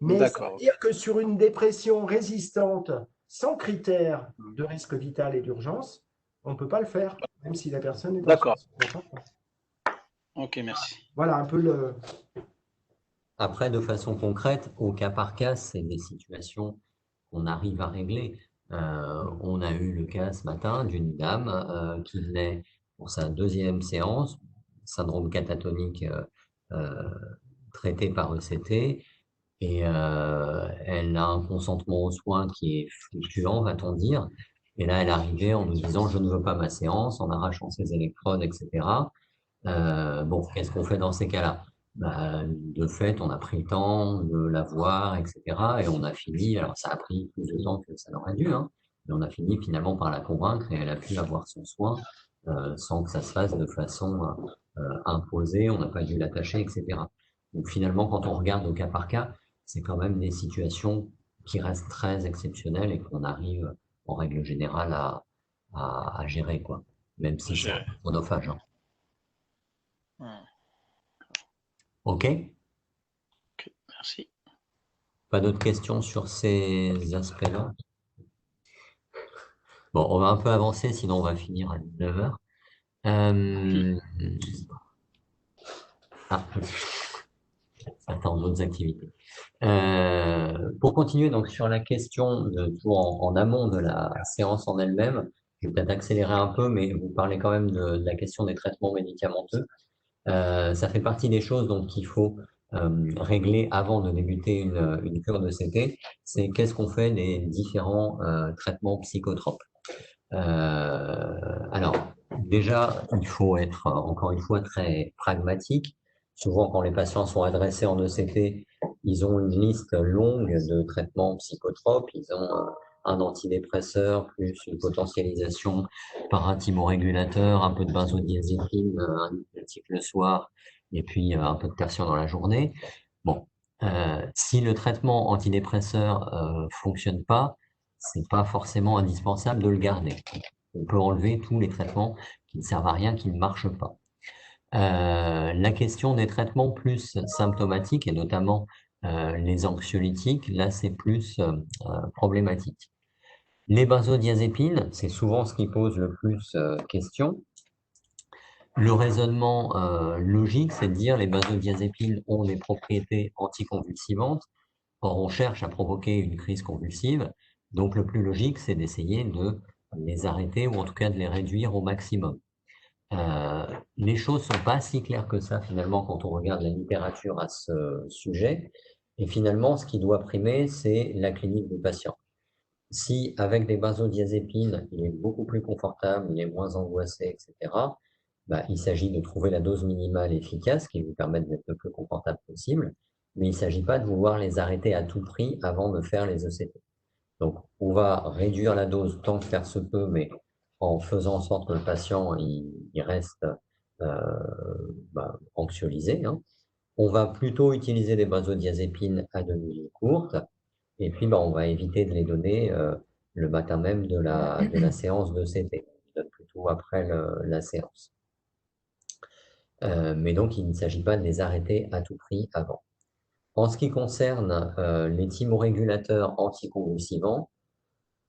Mais ça veut dire que sur une dépression résistante, sans critères de risque vital et d'urgence, on ne peut pas le faire, même si la personne est en D'accord. Ok, merci. Voilà un peu le… Après, de façon concrète, au cas par cas, c'est des situations qu'on arrive à régler. On a eu le cas ce matin d'une dame qui venait pour sa deuxième séance, syndrome catatonique traité par ECT, et elle a un consentement aux soins qui est fluctuant, va-t-on dire. Et là, elle arrivait en nous disant « je ne veux pas ma séance », en arrachant ses électrodes, etc. Bon, qu'est-ce qu'on fait dans ces cas-là? De fait, on a pris le temps de la voir, etc. Et on a fini, alors ça a pris plus de temps que ça n'aurait dû, hein, mais on a fini finalement par la convaincre et elle a pu avoir son soin sans que ça se fasse de façon imposé, on n'a pas dû l'attacher, etc. Donc finalement, quand on regarde au cas par cas, c'est quand même des situations qui restent très exceptionnelles et qu'on arrive en règle générale à gérer, quoi. Même si c'est un peu chronophage, hein. OK? Ok, merci. Pas d'autres questions sur ces aspects-là? Bon, on va un peu avancer, sinon on va finir à 19 heures. Ah, attends, d'autres activités. Pour continuer donc sur la question de tout en amont de la séance en elle-même, je vais peut-être accélérer un peu, mais vous parlez quand même de la question des traitements médicamenteux. Ça fait partie des choses donc qu'il faut régler avant de débuter une cure de CT. C'est qu'est-ce qu'on fait des différents traitements psychotropes. Alors, déjà, il faut être encore une fois très pragmatique. Souvent, quand les patients sont adressés en ECT, ils ont une liste longue de traitements psychotropes. Ils ont un antidépresseur, plus une potentialisation par un thymorégulateur, un peu de benzodiazépine, un hypnotique le soir, et puis un peu de tertiaire dans la journée. Bon, si le traitement antidépresseur fonctionne pas, c'est pas forcément indispensable de le garder. On peut enlever tous les traitements qui ne servent à rien, qui ne marchent pas. La question des traitements plus symptomatiques, et notamment les anxiolytiques, là c'est plus problématique. Les benzodiazépines, c'est souvent ce qui pose le plus question. Le raisonnement logique, c'est de dire les benzodiazépines ont des propriétés anticonvulsivantes. Or, on cherche à provoquer une crise convulsive, donc le plus logique, c'est d'essayer de les arrêter ou en tout cas de les réduire au maximum. Les choses sont pas si claires que ça finalement quand on regarde la littérature à ce sujet. Et finalement, ce qui doit primer, c'est la clinique du patient. Si avec des benzodiazépines, il est beaucoup plus confortable, il est moins angoissé, etc., bah, il s'agit de trouver la dose minimale efficace qui vous permette d'être le plus confortable possible, mais il ne s'agit pas de vouloir les arrêter à tout prix avant de faire les ECT. Donc, on va réduire la dose tant que faire se peut, mais en faisant en sorte que le patient il reste anxiolisé, hein. On va plutôt utiliser des benzodiazépines à demi-vie courte, et puis on va éviter de les donner le matin même de la séance de CT. On donne plutôt après la séance. Mais donc, il ne s'agit pas de les arrêter à tout prix avant. En ce qui concerne les thymorégulateurs anticonvulsivants,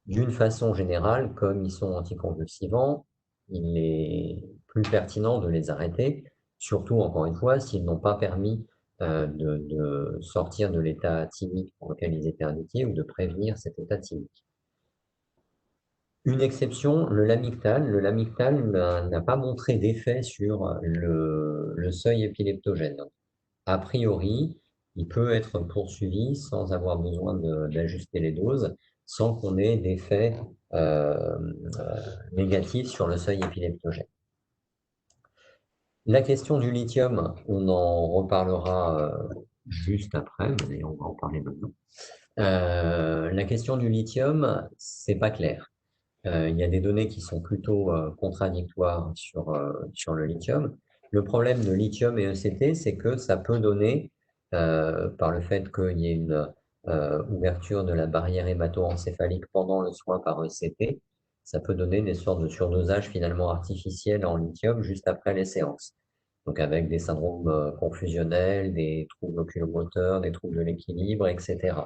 d'une façon générale, comme ils sont anticonvulsivants, il est plus pertinent de les arrêter, surtout, encore une fois, s'ils n'ont pas permis de sortir de l'état thymique pour lequel ils étaient indiqués ou de prévenir cet état thymique. Une exception, le lamictal. Le lamictal n'a pas montré d'effet sur le seuil épileptogène. A priori, il peut être poursuivi sans avoir besoin d'ajuster les doses, sans qu'on ait d'effet négatif sur le seuil épileptogène. La question du lithium, on en reparlera juste après, mais on va en parler maintenant. La question du lithium, c'est pas clair. Il y a des données qui sont plutôt contradictoires sur le lithium. Le problème de lithium et ECT, c'est que ça peut donner, par le fait qu'il y ait une ouverture de la barrière hémato-encéphalique pendant le soin par ECT, ça peut donner des sortes de surdosage finalement artificiels en lithium juste après les séances. Donc avec des syndromes confusionnels, des troubles oculomoteurs, des troubles de l'équilibre, etc.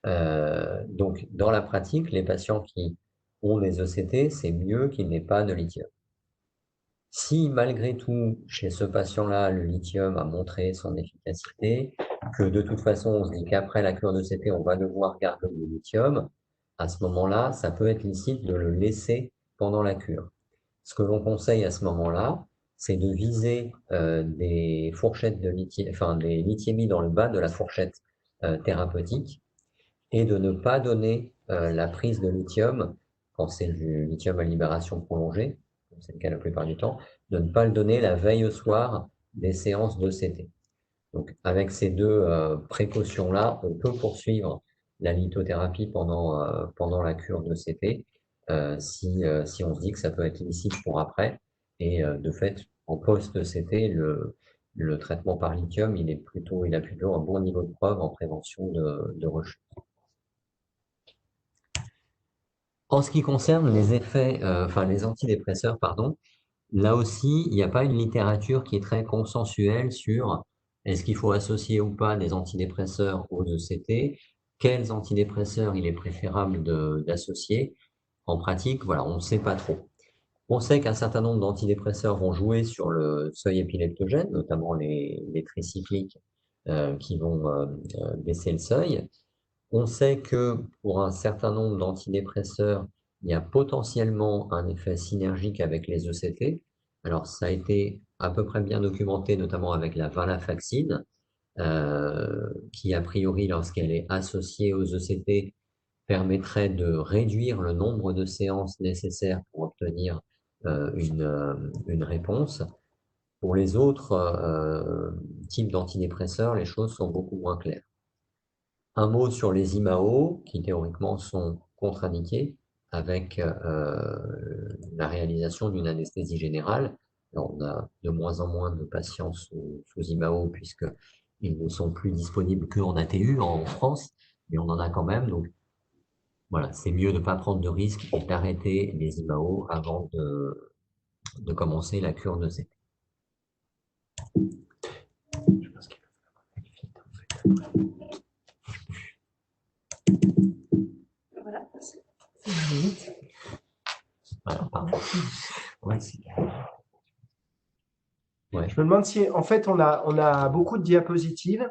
Donc dans la pratique, les patients qui ont des ECT, c'est mieux qu'il n'ait pas de lithium. Si malgré tout, chez ce patient-là, le lithium a montré son efficacité, que de toute façon, on se dit qu'après la cure d'ECT, on va devoir garder le lithium, à ce moment-là, ça peut être licite de le laisser pendant la cure. Ce que l'on conseille à ce moment-là, c'est de viser des fourchettes de lithium, enfin des lithiémies dans le bas de la fourchette thérapeutique, et de ne pas donner la prise de lithium, quand c'est du lithium à libération prolongée, comme c'est le cas la plupart du temps, de ne pas le donner la veille au soir des séances d'ECT. Donc avec ces deux précautions-là, on peut poursuivre la lithothérapie pendant la cure d'ECT si on se dit que ça peut être licite pour après, et de fait, en post-ECT, le traitement par lithium, il a plutôt un bon niveau de preuve en prévention de rechute. En ce qui concerne les effets, les antidépresseurs, pardon, là aussi, il n'y a pas une littérature qui est très consensuelle sur est-ce qu'il faut associer ou pas des antidépresseurs aux ECT, quels antidépresseurs il est préférable d'associer. En pratique, voilà, on ne sait pas trop. On sait qu'un certain nombre d'antidépresseurs vont jouer sur le seuil épileptogène, notamment les tricycliques qui vont baisser le seuil. On sait que pour un certain nombre d'antidépresseurs, il y a potentiellement un effet synergique avec les ECT. Alors, ça a été à peu près bien documenté, notamment avec la venlafaxine, qui a priori, lorsqu'elle est associée aux ECT, permettrait de réduire le nombre de séances nécessaires pour obtenir une réponse. Pour les autres types d'antidépresseurs, les choses sont beaucoup moins claires. Un mot sur les IMAO, qui théoriquement sont contre-indiqués avec la réalisation d'une anesthésie générale. Alors, on a de moins en moins de patients sous IMAO puisqu'ils ne sont plus disponibles qu'en ATU en France, mais on en a quand même. Donc, voilà, c'est mieux de ne pas prendre de risques et d'arrêter les IMAO avant de commencer la cure de CT. Je pense qu'il va falloir aller vite, en fait. Voilà. Voilà, pardon. Ouais, Ouais. Je me demande si, en fait, on a beaucoup de diapositives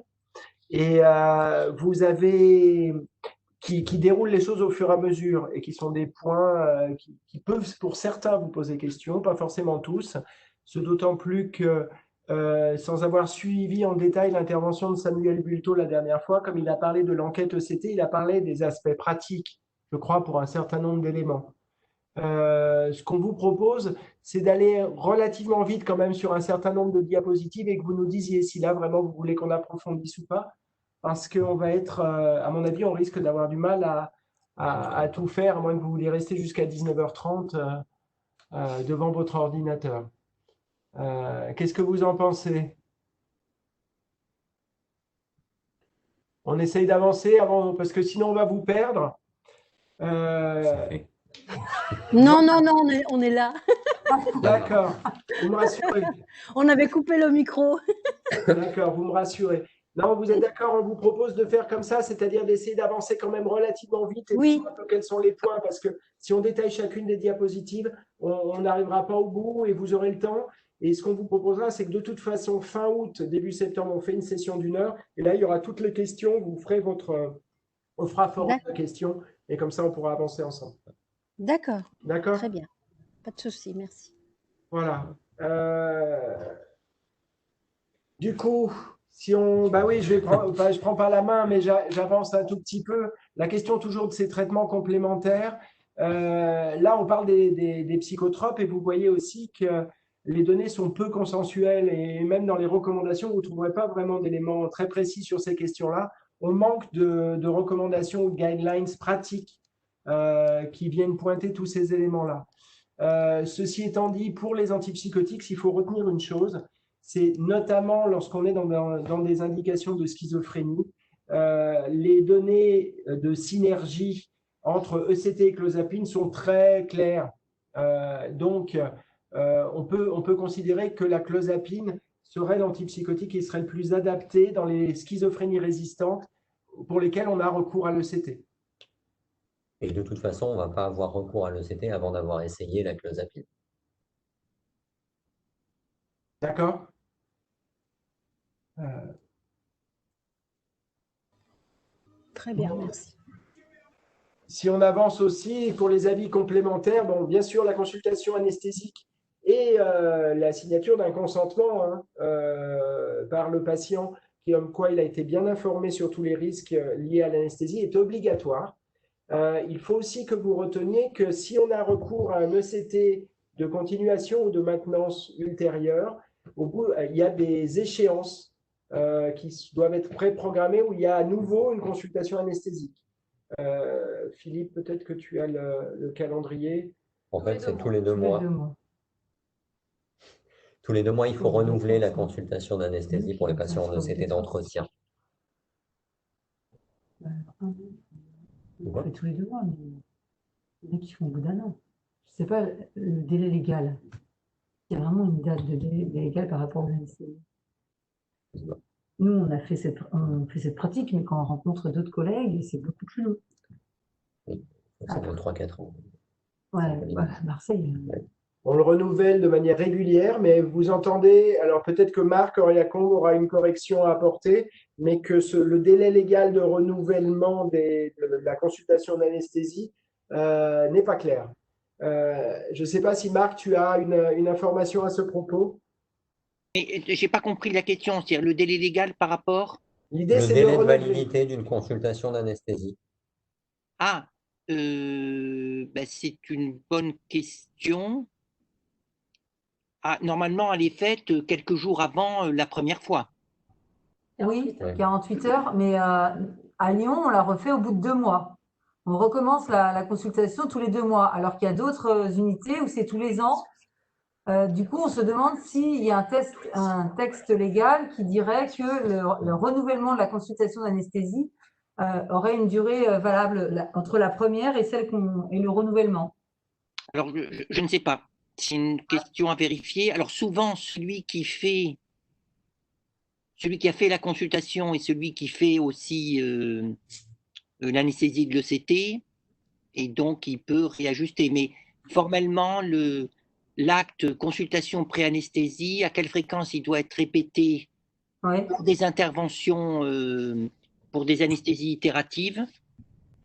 et vous avez qui déroulent les choses au fur et à mesure et qui sont des points qui peuvent, pour certains, vous poser question, pas forcément tous. Ce d'autant plus que, sans avoir suivi en détail l'intervention de Samuel Bulto la dernière fois, comme il a parlé de l'enquête ECT, il a parlé des aspects pratiques, je crois, pour un certain nombre d'éléments. Ce qu'on vous propose, c'est d'aller relativement vite quand même sur un certain nombre de diapositives et que vous nous disiez si là, vraiment, vous voulez qu'on approfondisse ou pas. Parce qu'on va être, à mon avis, on risque d'avoir du mal à tout faire, à moins que vous vouliez rester jusqu'à 19h30 devant votre ordinateur. Qu'est-ce que vous en pensez? On essaye d'avancer avant, parce que sinon on va vous perdre. Non, on est là. D'accord, vous me rassurez. On avait coupé le micro. D'accord, vous me rassurez. Non, vous êtes d'accord, on vous propose de faire comme ça, c'est-à-dire d'essayer d'avancer quand même relativement vite et de voir un peu quels sont les points, parce que si on détaille chacune des diapositives, on n'arrivera pas au bout et vous aurez le temps. Et ce qu'on vous proposera, c'est que de toute façon, fin août, début septembre, on fait une session d'1 heure. Et là, il y aura toutes les questions, vous ferez on fera forum de questions et comme ça, on pourra avancer ensemble. D'accord. D'accord. Très bien. Pas de souci, merci. Voilà. Du coup, si on, bah oui, je prends pas la main, mais j'avance un tout petit peu. La question toujours de ces traitements complémentaires. Là, on parle des psychotropes et vous voyez aussi que les données sont peu consensuelles et même dans les recommandations, vous ne trouverez pas vraiment d'éléments très précis sur ces questions-là. On manque de recommandations ou de guidelines pratiques qui viennent pointer tous ces éléments-là. Ceci étant dit, pour les antipsychotiques, il faut retenir une chose, c'est notamment lorsqu'on est dans des indications de schizophrénie, les données de synergie entre ECT et clozapine sont très claires. Donc, on peut considérer que la clozapine serait l'antipsychotique qui serait le plus adapté dans les schizophrénies résistantes pour lesquelles on a recours à l'ECT. Et de toute façon, on ne va pas avoir recours à l'ECT avant d'avoir essayé la clozapine. D'accord. Très bien, merci. Si on avance aussi, pour les avis complémentaires, bon, bien sûr, la consultation anesthésique et la signature d'un consentement par le patient, comme quoi il a été bien informé sur tous les risques liés à l'anesthésie, est obligatoire. Il faut aussi que vous reteniez que si on a recours à un ECT de continuation ou de maintenance ultérieure, au bout, il y a des échéances qui doivent être préprogrammées où il y a à nouveau une consultation anesthésique. Philippe, peut-être que tu as le calendrier. En fait, c'est tous les 2 mois. Tous les 2 mois, il faut renouveler la consultation d'anesthésie pour les patients en ECT d'entretien. On fait tous les 2 mois, mais il y en a qui font au bout d'1 an. Je ne sais pas le délai légal. Il y a vraiment une date de délai légal par rapport aux anesthésies. Nous, on fait cette pratique, mais quand on rencontre d'autres collègues, c'est beaucoup plus long. Ça prend 3-4 ans. Ouais, Marseille. On le renouvelle de manière régulière, mais vous entendez, alors peut-être que Marc Oriacon aura une correction à apporter, mais que le délai légal de renouvellement de la consultation d'anesthésie n'est pas clair. Je ne sais pas si Marc, tu as une information à ce propos. Mais j'ai pas compris la question, c'est-à-dire le délai légal par rapport. L'idée, Le c'est de délai de renouveler. validité d'une consultation d'anesthésie. Ah, ben, c'est une bonne question. Ah, normalement, elle est faite quelques jours avant la première fois. Oui, Ouais. 48 heures, mais à Lyon, on la refait au bout de 2 mois. On recommence la consultation tous les 2 mois, alors qu'il y a d'autres unités où c'est tous les ans. Du coup, on se demande s'il y a un texte légal qui dirait que le renouvellement de la consultation d'anesthésie aurait une durée valable entre la première et et le renouvellement. Alors, je ne sais pas. C'est une question à vérifier. Alors, souvent, celui qui a fait la consultation et celui qui fait aussi l'anesthésie de l'ECT, et donc il peut réajuster. Mais formellement, l'acte consultation pré-anesthésie, à quelle fréquence il doit être répété Ouais. pour des interventions, pour des anesthésies itératives,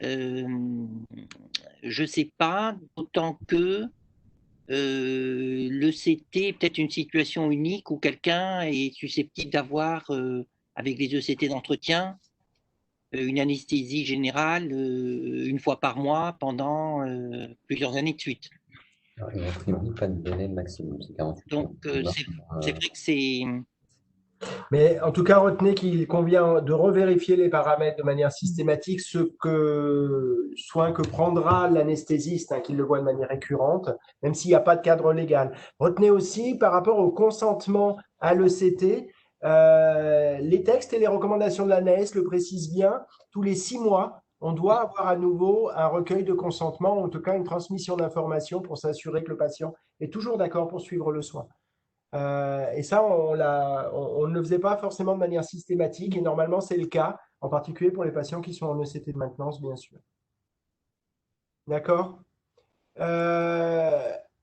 je ne sais pas, d'autant que l'ECT est peut-être une situation unique où quelqu'un est susceptible d'avoir, avec les ECT d'entretien, une anesthésie générale une fois par mois pendant plusieurs années de suite. Alors, il n'y a a priori pas de délai maximum, c'est 48 heures. Donc, c'est vrai que c'est. Mais en tout cas, retenez qu'il convient de revérifier les paramètres de manière systématique, soin que prendra l'anesthésiste, qu'il le voit de manière récurrente, même s'il n'y a pas de cadre légal. Retenez aussi, par rapport au consentement à l'ECT, les textes et les recommandations de l'ANES le précisent bien, tous les 6 mois, on doit avoir à nouveau un recueil de consentement, en tout cas une transmission d'informations pour s'assurer que le patient est toujours d'accord pour suivre le soin. Et ça, on ne le faisait pas forcément de manière systématique, et normalement, c'est le cas, en particulier pour les patients qui sont en ECT de maintenance, bien sûr. D'accord?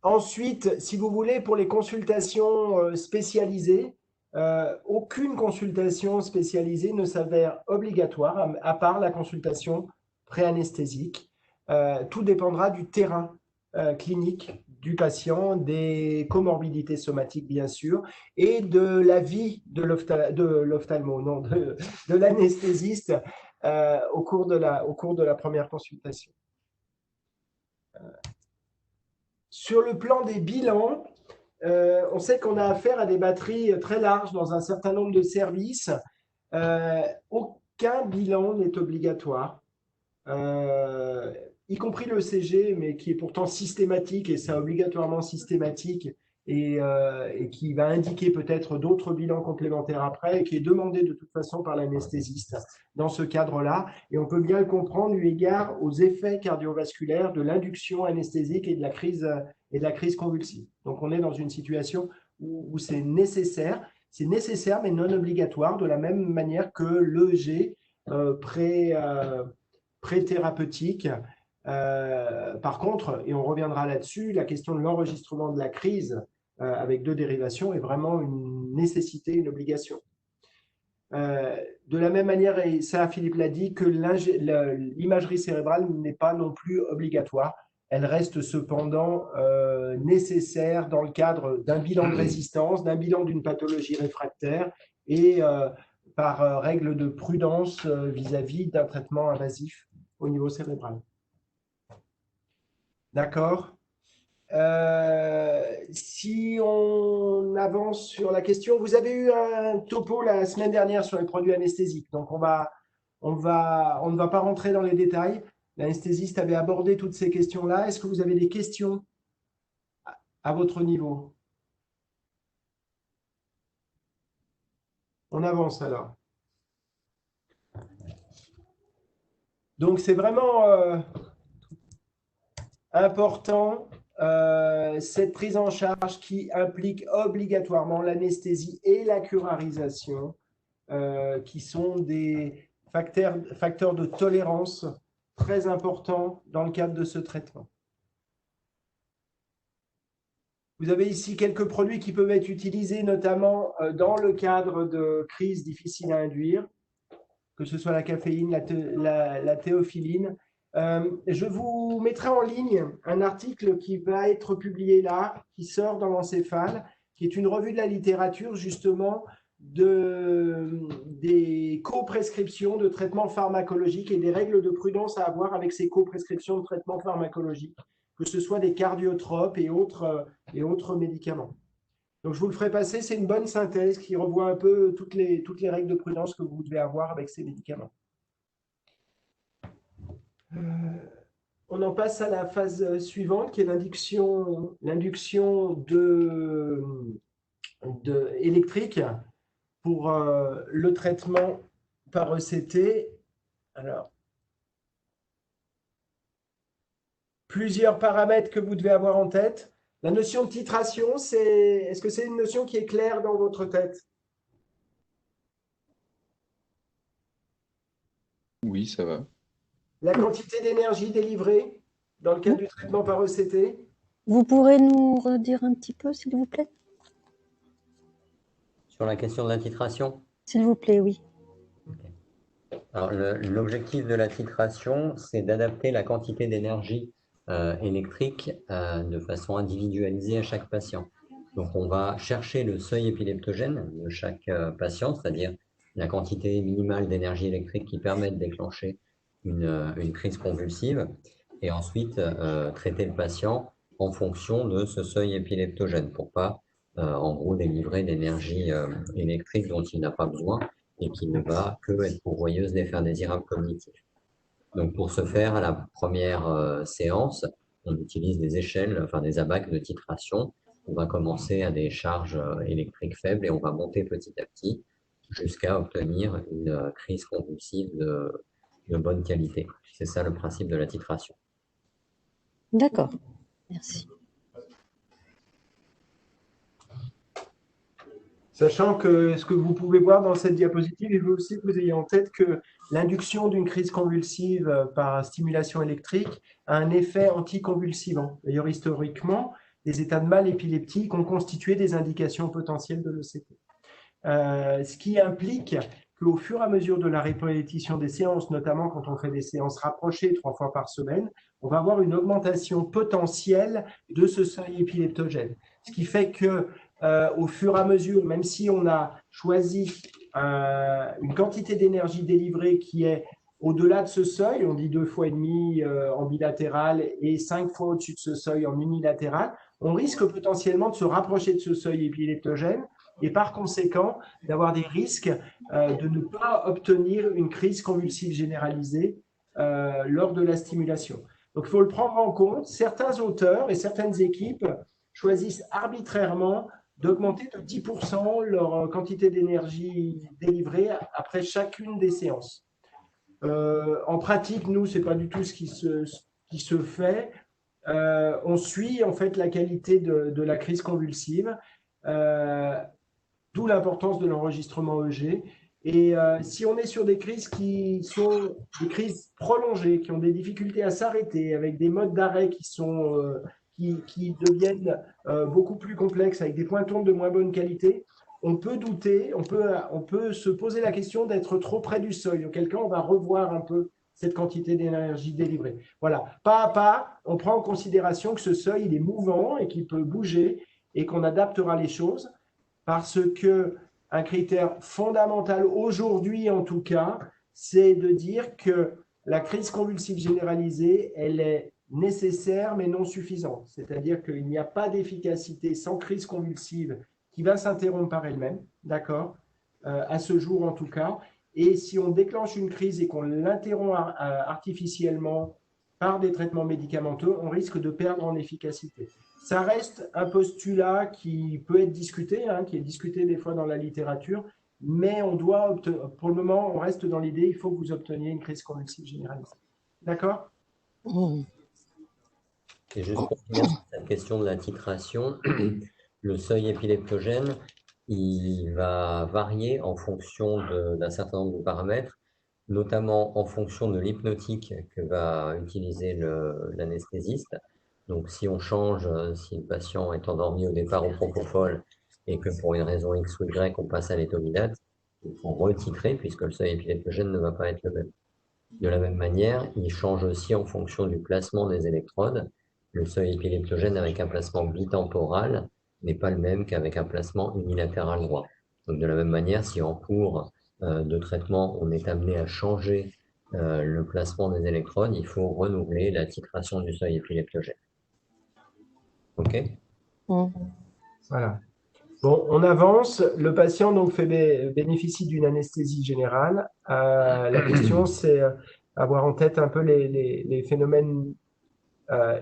Ensuite, si vous voulez, pour les consultations spécialisées, aucune consultation spécialisée ne s'avère obligatoire, à part la consultation pré-anesthésique. Tout dépendra du terrain clinique du patient, des comorbidités somatiques, bien sûr, et de l'avis de l'ophtalmo, non, de l'anesthésiste au cours de la première consultation. Sur le plan des bilans, on sait qu'on a affaire à des batteries très larges dans un certain nombre de services. Aucun bilan n'est obligatoire, y compris le CG, mais qui est pourtant systématique, et c'est obligatoirement systématique, et qui va indiquer peut-être d'autres bilans complémentaires après, et qui est demandé de toute façon par l'anesthésiste dans ce cadre-là. Et on peut bien le comprendre eu égard aux effets cardiovasculaires de l'induction anesthésique et de la crise convulsive. Donc on est dans une situation où c'est nécessaire mais non obligatoire, de la même manière que l'EEG pré-thérapeutique. Par contre, et on reviendra là-dessus, la question de l'enregistrement de la crise avec 2 dérivations est vraiment une nécessité, une obligation. De la même manière, et ça Philippe l'a dit, que l'imagerie cérébrale n'est pas non plus obligatoire. Elle reste cependant nécessaire dans le cadre d'un bilan de résistance, d'un bilan d'une pathologie réfractaire et par règle de prudence vis-à-vis d'un traitement invasif au niveau cérébral. D'accord? Si on avance sur la question, vous avez eu un topo la semaine dernière sur les produits anesthésiques, donc on ne va pas rentrer dans les détails. L'anesthésiste avait abordé toutes ces questions-là. Est-ce que vous avez des questions à votre niveau? On avance alors. Donc, c'est vraiment important cette prise en charge qui implique obligatoirement l'anesthésie et la curarisation, qui sont des facteurs de tolérance très importants dans le cadre de ce traitement. Vous avez ici quelques produits qui peuvent être utilisés, notamment dans le cadre de crises difficiles à induire, que ce soit la caféine, la théophiline. Je vous mettrai en ligne un article qui va être publié là, qui sort dans l'Encéphale, qui est une revue de la littérature justement des coprescriptions de traitements pharmacologiques et des règles de prudence à avoir avec ces coprescriptions de traitements pharmacologiques, que ce soit des cardiotropes et autres médicaments. Donc, je vous le ferai passer, c'est une bonne synthèse qui revoit un peu toutes les règles de prudence que vous devez avoir avec ces médicaments. On en passe à la phase suivante, qui est l'induction électrique pour le traitement par ECT. Alors, plusieurs paramètres que vous devez avoir en tête. La notion de titration, est-ce que c'est une notion qui est claire dans votre tête? Oui, ça va. La quantité d'énergie délivrée dans le cadre du traitement par ECT? Vous pourrez nous redire un petit peu, s'il vous plaît? Sur la question de la titration? S'il vous plaît, oui. Okay. Alors, l'objectif de la titration, c'est d'adapter la quantité d'énergie électrique de façon individualisée à chaque patient. Donc, on va chercher le seuil épileptogène de chaque patient, c'est-à-dire la quantité minimale d'énergie électrique qui permet de déclencher une crise convulsive, et ensuite traiter le patient en fonction de ce seuil épileptogène pour pas, en gros, délivrer d'énergie électrique dont il n'a pas besoin et qui ne va que être pourvoyeuse d'effets indésirables cognitifs. Donc, pour ce faire, à la première séance, on utilise des échelles, enfin des abacs de titration. On va commencer à des charges électriques faibles et on va monter petit à petit jusqu'à obtenir une crise convulsive de bonne qualité. C'est ça le principe de la titration. D'accord, merci. Sachant que ce que vous pouvez voir dans cette diapositive, il faut aussi que vous ayez en tête que l'induction d'une crise convulsive par stimulation électrique a un effet anticonvulsivant. D'ailleurs, historiquement, les états de mal épileptique ont constitué des indications potentielles de l'ECT. Ce qui implique qu'au fur et à mesure de la répétition des séances, notamment quand on fait des séances rapprochées 3 fois par semaine, on va avoir une augmentation potentielle de ce seuil épileptogène. Ce qui fait que au fur et à mesure, même si on a choisi une quantité d'énergie délivrée qui est au-delà de ce seuil, on dit 2,5 fois en bilatéral et 5 fois au-dessus de ce seuil en unilatéral, on risque potentiellement de se rapprocher de ce seuil épileptogène et par conséquent d'avoir des risques de ne pas obtenir une crise convulsive généralisée lors de la stimulation. Donc, il faut le prendre en compte. Certains auteurs et certaines équipes choisissent arbitrairement d'augmenter de 10% leur quantité d'énergie délivrée après chacune des séances. En pratique, nous, ce n'est pas du tout ce qui se fait. On suit en fait la qualité de la crise convulsive, d'où l'importance de l'enregistrement EG. Et si on est sur des crises qui sont des crises prolongées, qui ont des difficultés à s'arrêter, avec des modes d'arrêt qui deviennent beaucoup plus complexes, avec des points de tombe de moins bonne qualité, on peut douter, on peut se poser la question d'être trop près du seuil, auquel cas on va revoir un peu cette quantité d'énergie délivrée. Voilà, pas à pas, on prend en considération que ce seuil, il est mouvant et qu'il peut bouger et qu'on adaptera les choses parce que un critère fondamental aujourd'hui, en tout cas, c'est de dire que la crise convulsive généralisée, elle est nécessaire mais non suffisante. C'est-à-dire qu'il n'y a pas d'efficacité sans crise convulsive qui va s'interrompre par elle-même, d'accord, à ce jour en tout cas. Et si on déclenche une crise et qu'on l'interrompt artificiellement par des traitements médicamenteux, on risque de perdre en efficacité. Ça reste un postulat qui peut être discuté, qui est discuté des fois dans la littérature, mais on doit, pour le moment, on reste dans l'idée, il faut que vous obteniez une crise convulsive généralisée. D'accord? Et juste pour finir sur cette question de la titration, le seuil épileptogène, il va varier en fonction d'un certain nombre de paramètres, notamment en fonction de l'hypnotique que va utiliser l'anesthésiste. Donc, si on change, si le patient est endormi au départ au propofol et que pour une raison X ou Y, on passe à l'étomidate, il faut retitrer puisque le seuil épileptogène ne va pas être le même. De la même manière, il change aussi en fonction du placement des électrodes. Le seuil épileptogène avec un placement bitemporal n'est pas le même qu'avec un placement unilatéral droit. Donc, de la même manière, si en cours de traitement, on est amené à changer le placement des électrodes, il faut renouveler la titration du seuil épileptogène. OK? Voilà. Bon, on avance. Le patient donc bénéficie d'une anesthésie générale. La question, c'est avoir en tête un peu les phénomènes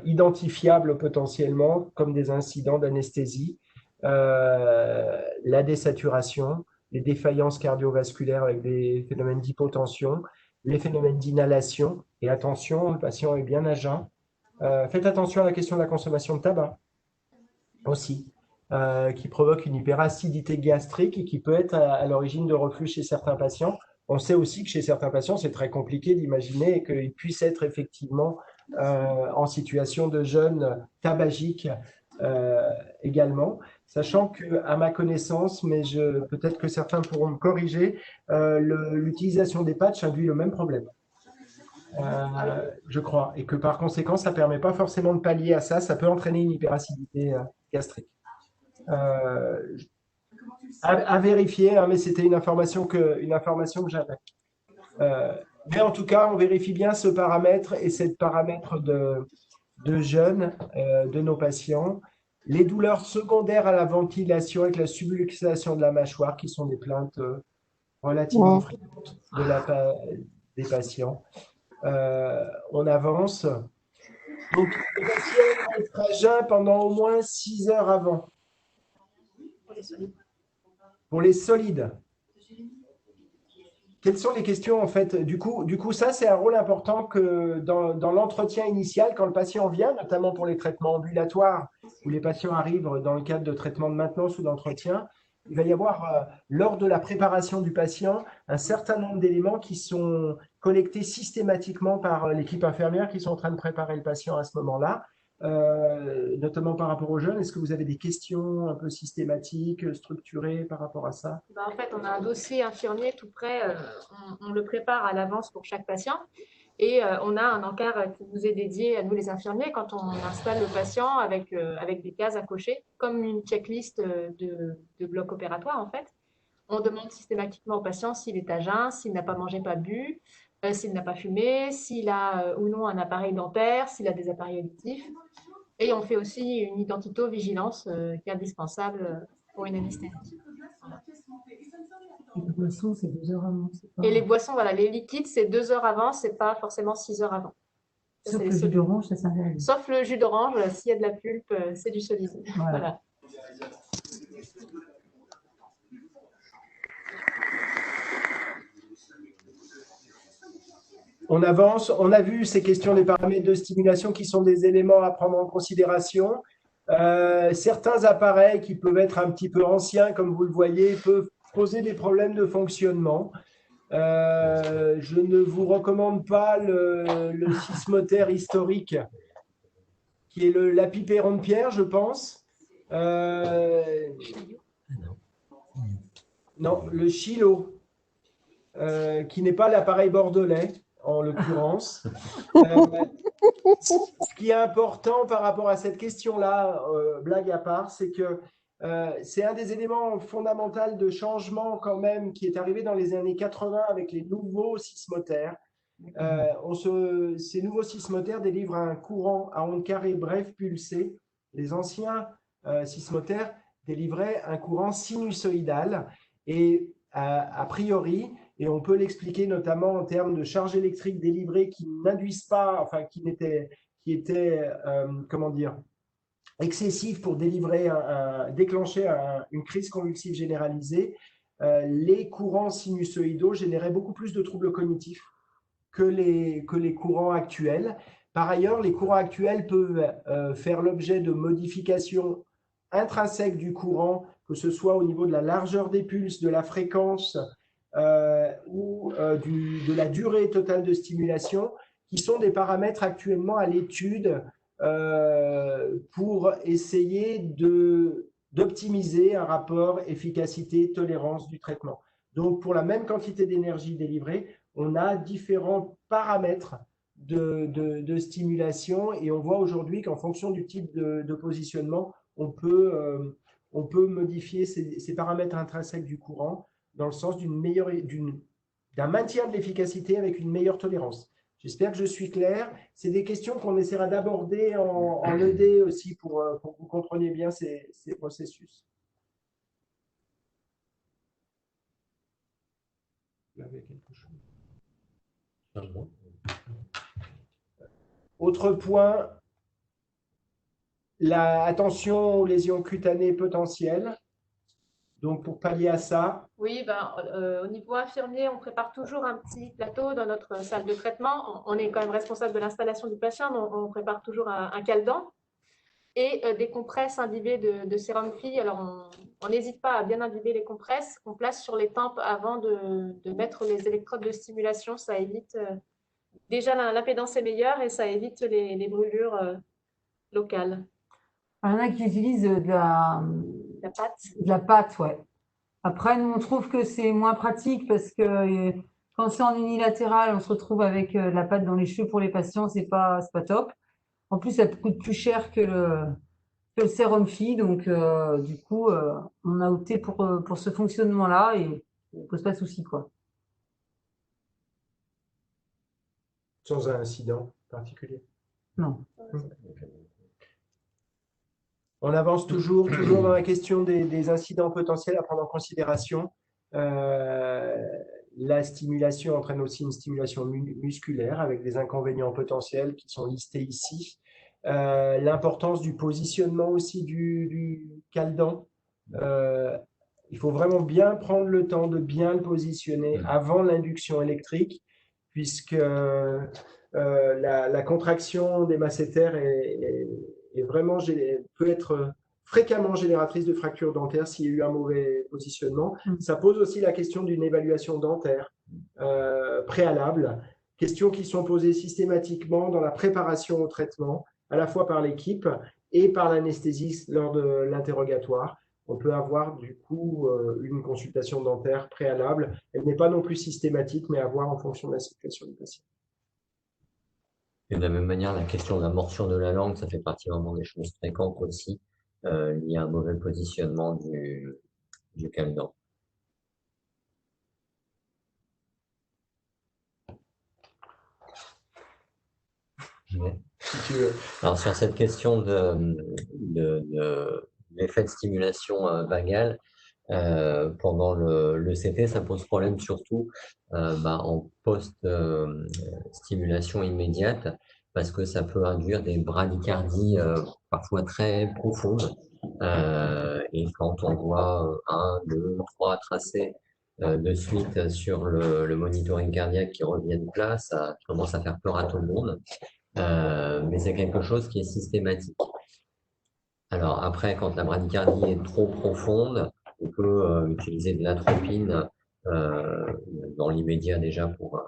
identifiables potentiellement comme des incidents d'anesthésie, la désaturation, les défaillances cardiovasculaires avec des phénomènes d'hypotension, les phénomènes d'inhalation. Et attention, le patient est bien à jeun. Faites attention à la question de la consommation de tabac aussi, qui provoque une hyperacidité gastrique et qui peut être à l'origine de reflux chez certains patients. On sait aussi que chez certains patients, c'est très compliqué d'imaginer qu'ils puissent être effectivement en situation de jeûne tabagique également, sachant qu'à ma connaissance, mais peut-être que certains pourront me corriger, l'utilisation des patchs induit le même problème. Je crois, et que par conséquent, ça ne permet pas forcément de pallier à ça, ça peut entraîner une hyperacidité gastrique. À vérifier, hein, mais c'était une information que j'avais. Mais en tout cas, on vérifie bien ce paramètre et ce paramètre de jeûne de nos patients. Les douleurs secondaires à la ventilation avec la subluxation de la mâchoire, qui sont des plaintes relativement fréquentes des patients. On avance. Donc, le patient va être à jeun pendant au moins 6 heures avant. Pour les solides. Quelles sont les questions en fait? Du coup, ça, c'est un rôle important que dans l'entretien initial, quand le patient vient, notamment pour les traitements ambulatoires, où les patients arrivent dans le cadre de traitements de maintenance ou d'entretien, il va y avoir, lors de la préparation du patient, un certain nombre d'éléments qui sont collectés systématiquement par l'équipe infirmière qui sont en train de préparer le patient à ce moment-là, notamment par rapport aux jeunes. Est-ce que vous avez des questions un peu systématiques, structurées par rapport à ça? En fait, on a un dossier infirmier tout prêt, on le prépare à l'avance pour chaque patient. Et on a un encart qui vous est dédié à nous les infirmiers quand on installe le patient avec des cases à cocher, comme une checklist de bloc opératoire en fait. On demande systématiquement au patient s'il est à jeun, s'il n'a pas mangé, pas bu, s'il n'a pas fumé, s'il a ou non un appareil dentaire, s'il a des appareils auditifs. Et on fait aussi une identito-vigilance qui est indispensable pour une anesthésie. Les boissons, c'est 2 heures avant. Et les boissons, voilà, les liquides, c'est 2 heures avant, c'est pas forcément 6 heures avant. Sauf le jus d'orange, ça s'interdit. Sauf le jus d'orange, s'il y a de la pulpe, c'est du solide. Voilà. On avance, on a vu ces questions des paramètres de stimulation qui sont des éléments à prendre en considération. Certains appareils qui peuvent être un petit peu anciens, comme vous le voyez, peuvent poser des problèmes de fonctionnement. Je ne vous recommande pas le sismotère historique, qui est l'apipéron de pierre, je pense. Non, le Chilo, qui n'est pas l'appareil bordelais, en l'occurrence. Ce qui est important par rapport à cette question-là, blague à part, c'est que c'est un des éléments fondamentaux de changement quand même qui est arrivé dans les années 80 avec les nouveaux sismotères. Ces nouveaux sismotères délivrent un courant à ondes carrées brèves pulsées. Les anciens sismotères délivraient un courant sinusoïdal et a priori, et on peut l'expliquer notamment en termes de charge électrique délivrée qui n'induisent pas, enfin qui étaient comment dire, excessif pour déclencher une crise convulsive généralisée. les courants sinusoïdaux généraient beaucoup plus de troubles cognitifs que les courants actuels. Par ailleurs, les courants actuels peuvent faire l'objet de modifications intrinsèques du courant, que ce soit au niveau de la largeur des pulses, de la fréquence ou de la durée totale de stimulation, qui sont des paramètres actuellement à l'étude pour essayer d'optimiser un rapport efficacité-tolérance du traitement. Donc, pour la même quantité d'énergie délivrée, on a différents paramètres de stimulation et on voit aujourd'hui qu'en fonction du type de positionnement, on peut modifier ces paramètres intrinsèques du courant dans le sens d'un maintien de l'efficacité avec une meilleure tolérance. J'espère que je suis clair. C'est des questions qu'on essaiera d'aborder en ED aussi pour que vous compreniez bien ces processus. Vous avez quelque chose ? Autre point, attention aux lésions cutanées potentielles. Donc, pour pallier à ça… Oui, au niveau infirmier, on prépare toujours un petit plateau dans notre salle de traitement. On est quand même responsable de l'installation du patient, donc on prépare toujours un cale-dent et des compresses imbibées de sérum Phi. Alors, on n'hésite pas à bien imbiber les compresses qu'on place sur les tempes avant de mettre les électrodes de stimulation. Ça évite… déjà, l'impédance est meilleure et ça évite les brûlures locales. Il y en a qui utilisent de La pâte. de la pâte, ouais. Après, nous, on trouve que c'est moins pratique parce que quand c'est en unilatéral, on se retrouve avec de la pâte dans les cheveux pour les patients, c'est pas top. En plus, ça coûte plus cher que le sérum Phi, donc du coup, on a opté pour ce fonctionnement-là et ça ne pose pas de souci, quoi. Sans un incident particulier. Non. On avance toujours dans la question des incidents potentiels à prendre en considération. La stimulation entraîne aussi une stimulation musculaire avec des inconvénients potentiels qui sont listés ici. L'importance du positionnement aussi du cale-dent. Il faut vraiment bien prendre le temps de bien le positionner avant l'induction électrique, puisque la contraction des masséters peut être fréquemment génératrice de fractures dentaires s'il y a eu un mauvais positionnement. Ça pose aussi la question d'une évaluation dentaire préalable, questions qui sont posées systématiquement dans la préparation au traitement, à la fois par l'équipe et par l'anesthésiste lors de l'interrogatoire. On peut avoir du coup une consultation dentaire préalable. Elle n'est pas non plus systématique, mais à voir en fonction de la situation du patient. Et de la même manière, la question de la morsure de la langue, ça fait partie vraiment des choses fréquentes aussi, liées à un mauvais positionnement du cale-dent. Ouais. Si tu veux. Alors, sur cette question de l'effet de stimulation vagale, pendant le CT, ça pose problème surtout en post-stimulation immédiate, parce que ça peut induire des bradycardies parfois très profondes. Et quand on voit 1, 2, 3 tracés de suite sur le monitoring cardiaque qui reviennent là, ça commence à faire peur à tout le monde. Mais c'est quelque chose qui est systématique. Alors après, quand la bradycardie est trop profonde, on peut utiliser de l'atropine dans l'immédiat déjà pour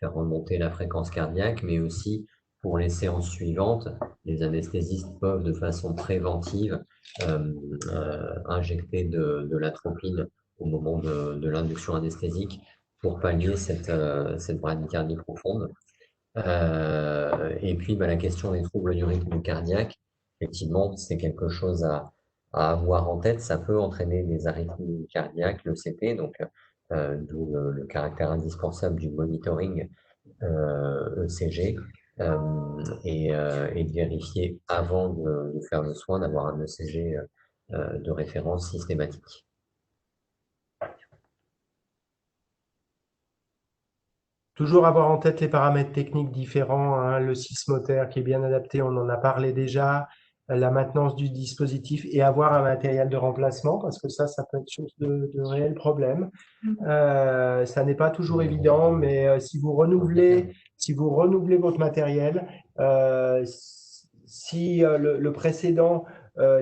faire remonter la fréquence cardiaque, mais aussi pour les séances suivantes, les anesthésistes peuvent de façon préventive injecter de l'atropine au moment de l'induction anesthésique pour pallier cette bradycardie profonde. Et puis la question des troubles du rythme cardiaque, effectivement, c'est quelque chose à avoir en tête. Ça peut entraîner des arythmies cardiaques, le CT, donc d'où le caractère indispensable du monitoring ECG et de vérifier avant de faire le soin d'avoir un ECG de référence systématique. Toujours avoir en tête les paramètres techniques différents, hein, le sismotère qui est bien adapté, on en a parlé déjà, la maintenance du dispositif et avoir un matériel de remplacement, parce que ça peut être source de réels problèmes. Ça n'est pas toujours évident, mais si vous renouvelez votre matériel, si le précédent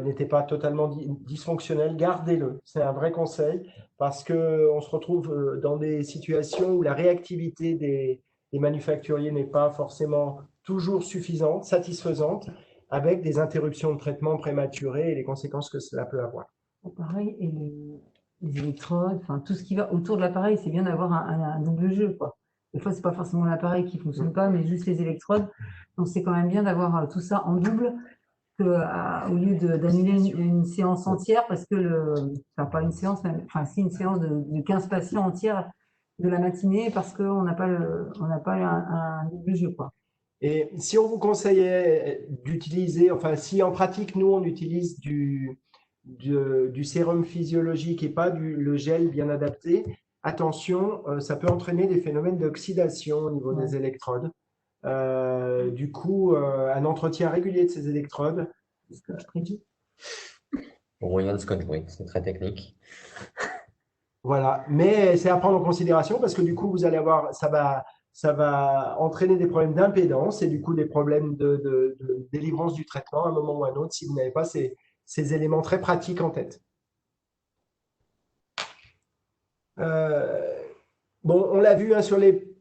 n'était pas totalement dysfonctionnel, gardez-le. C'est un vrai conseil parce qu'on se retrouve dans des situations où la réactivité des manufacturiers n'est pas forcément toujours suffisante, satisfaisante, avec des interruptions de traitement prématurées et les conséquences que cela peut avoir. Pareil, et les électrodes, enfin tout ce qui va autour de l'appareil, c'est bien d'avoir un double jeu, quoi. Des fois, c'est pas forcément l'appareil qui fonctionne pas, mais juste les électrodes. Donc, c'est quand même bien d'avoir tout ça en double au lieu d'annuler une séance entière parce que enfin pas une séance, enfin si une séance de 15 patients entière de la matinée parce qu'on n'a pas un double jeu, quoi. Et si on vous conseillait d'utiliser, enfin si en pratique nous on utilise du sérum physiologique et pas le gel bien adapté, attention, ça peut entraîner des phénomènes d'oxydation au niveau des électrodes. Du coup, un entretien régulier de ces électrodes. Royal Scotch Brite, c'est très technique. Voilà, mais c'est à prendre en considération parce que du coup, vous allez avoir, ça va entraîner des problèmes d'impédance et du coup des problèmes de délivrance du traitement à un moment ou à un autre si vous n'avez pas ces éléments très pratiques en tête. Bon, on l'a vu hein, sur les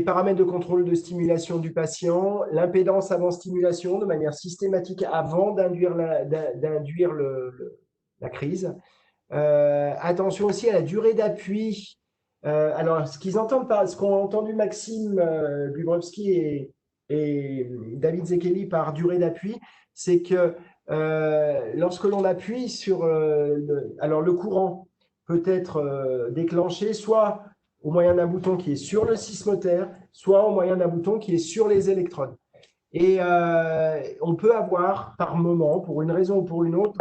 paramètres de contrôle de stimulation du patient, l'impédance avant stimulation de manière systématique avant d'induire la crise. Attention aussi à la durée d'appui. Alors, ce qu'ont entendu Maxime Gubrovski et David Zekeli par durée d'appui, c'est que lorsque l'on appuie sur alors le courant peut être déclenché soit au moyen d'un bouton qui est sur le sismotère, soit au moyen d'un bouton qui est sur les électrodes. Et on peut avoir par moment, pour une raison ou pour une autre,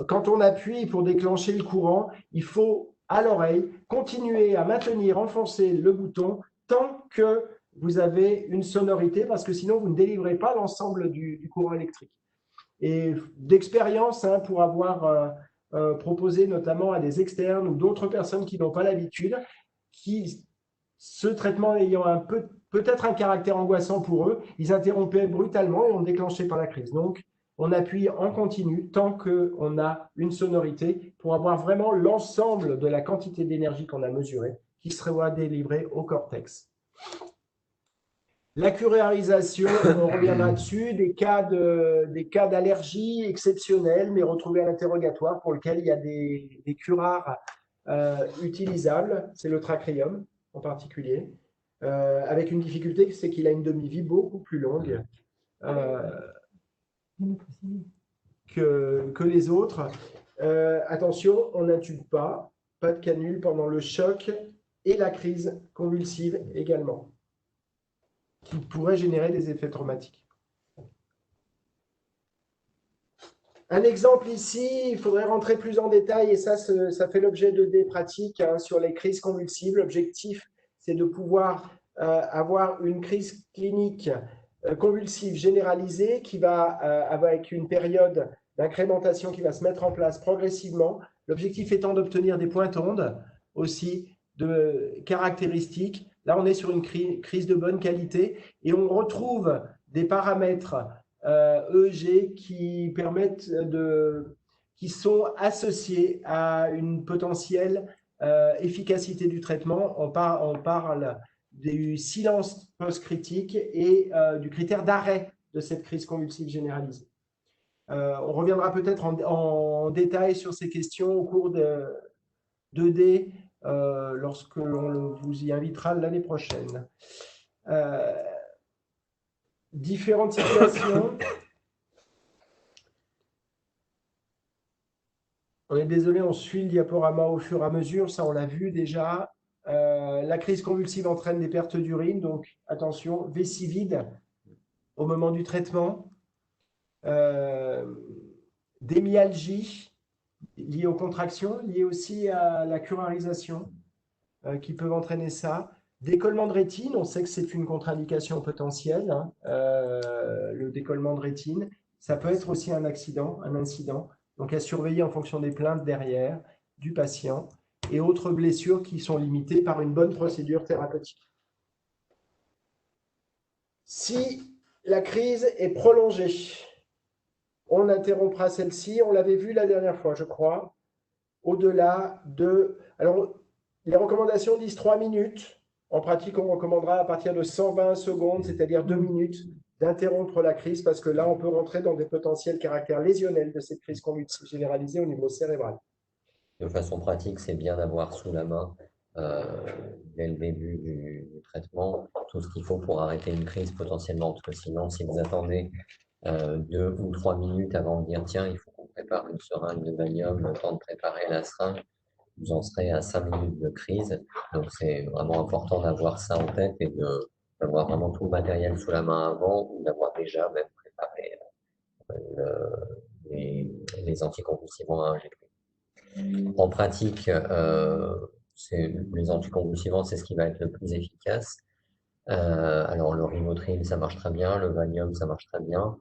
quand on appuie pour déclencher le courant, il faut à l'oreille continuer à maintenir, enfoncer le bouton tant que vous avez une sonorité, parce que sinon vous ne délivrez pas l'ensemble du courant électrique. Et d'expérience, hein, pour avoir proposé notamment à des externes ou d'autres personnes qui n'ont pas l'habitude, ce traitement ayant peut-être un caractère angoissant pour eux, ils interrompaient brutalement et on déclenchait par la crise. Donc, on appuie en continu tant qu'on a une sonorité pour avoir vraiment l'ensemble de la quantité d'énergie qu'on a mesurée qui sera délivrée au cortex. La curarisation, on reviendra dessus, des cas d'allergie exceptionnels mais retrouvés à l'interrogatoire pour lequel il y a des curares utilisables, c'est le trachéum en particulier, avec une difficulté, c'est qu'il a une demi-vie beaucoup plus longue que les autres. Attention, on n'intube pas de canule pendant le choc et la crise convulsive également, qui pourrait générer des effets traumatiques. Un exemple ici, il faudrait rentrer plus en détail, et ça fait l'objet de des pratiques hein, sur les crises convulsives. L'objectif, c'est de pouvoir avoir une crise clinique convulsive généralisée qui va, avec une période d'incrémentation qui va se mettre en place progressivement. L'objectif étant d'obtenir des pointes ondes aussi de caractéristiques. Là, on est sur une crise de bonne qualité et on retrouve des paramètres EEG qui sont associés à une potentielle efficacité du traitement. On parle du silence post-critique et du critère d'arrêt de cette crise convulsive généralisée. On reviendra peut-être en détail sur ces questions au cours de 2D lorsque l'on vous y invitera l'année prochaine. Différentes situations. On est désolé, on suit le diaporama au fur et à mesure, ça on l'a vu déjà. La crise convulsive entraîne des pertes d'urine, donc attention, vessie vide au moment du traitement. Des myalgies liées aux contractions, liées aussi à la curarisation qui peuvent entraîner ça. Décollement de rétine, on sait que c'est une contre-indication potentielle, hein, le décollement de rétine. Ça peut être aussi un accident, un incident. Donc, à surveiller en fonction des plaintes derrière du patient et autres blessures qui sont limitées par une bonne procédure thérapeutique. Si la crise est prolongée, on interrompra celle-ci. On l'avait vu la dernière fois, je crois. Au-delà de… Alors, les recommandations disent 3 minutes. En pratique, on recommandera à partir de 120 secondes, c'est-à-dire 2 minutes, d'interrompre la crise parce que là, on peut rentrer dans des potentiels caractères lésionnels de cette crise convulsive généralisée au niveau cérébral. De façon pratique, c'est bien d'avoir sous la main, dès le début du traitement, tout ce qu'il faut pour arrêter une crise potentiellement. Parce que sinon, si vous attendez 2 ou 3 minutes avant de dire tiens, il faut qu'on prépare une seringue de Valium, le temps de préparer la seringue, vous en serez à 5 minutes de crise. Donc c'est vraiment important d'avoir ça en tête et d'avoir vraiment tout le matériel sous la main avant ou d'avoir déjà même préparé les anticonvulsivants à injecter. En pratique, les anticonvulsivants, c'est ce qui va être le plus efficace. Alors le Rivotril, ça marche très bien, le Valium, ça marche très bien.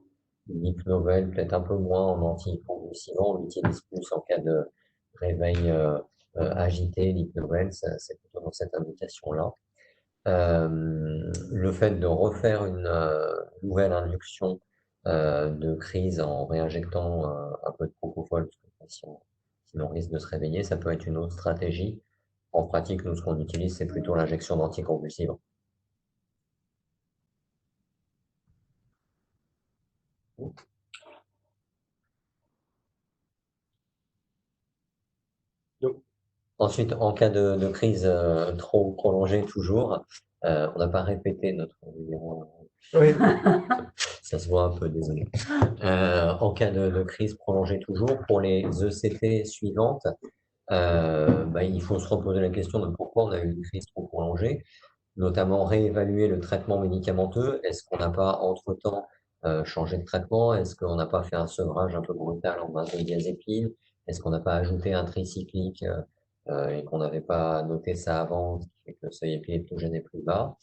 L'Hypnovel, peut-être un peu moins en anticonvulsivant, on l'utilise plus en cas de réveil agité. L'Hypnovel, c'est plutôt dans cette indication-là. Le fait de refaire une nouvelle induction de crise en réinjectant un peu de propofol, parce que sinon on risque de se réveiller, ça peut être une autre stratégie. En pratique, nous, ce qu'on utilise, c'est plutôt l'injection d'anticonvulsivants. Ensuite, en cas de crise trop prolongée, toujours, on n'a pas répété notre numéro. Oui. Ça se voit un peu, désolé. En cas de crise prolongée, toujours, pour les ECT suivantes, il faut se reposer la question de pourquoi on a eu une crise trop prolongée, notamment réévaluer le traitement médicamenteux. Est-ce qu'on n'a pas, entre-temps, changé de traitement? Est-ce qu'on n'a pas fait un sevrage un peu brutal en benzodiazépine? Est-ce qu'on n'a pas ajouté un tricyclique et qu'on n'avait pas noté ça avant, ce qui fait que le seuil épileptogène est plus bas?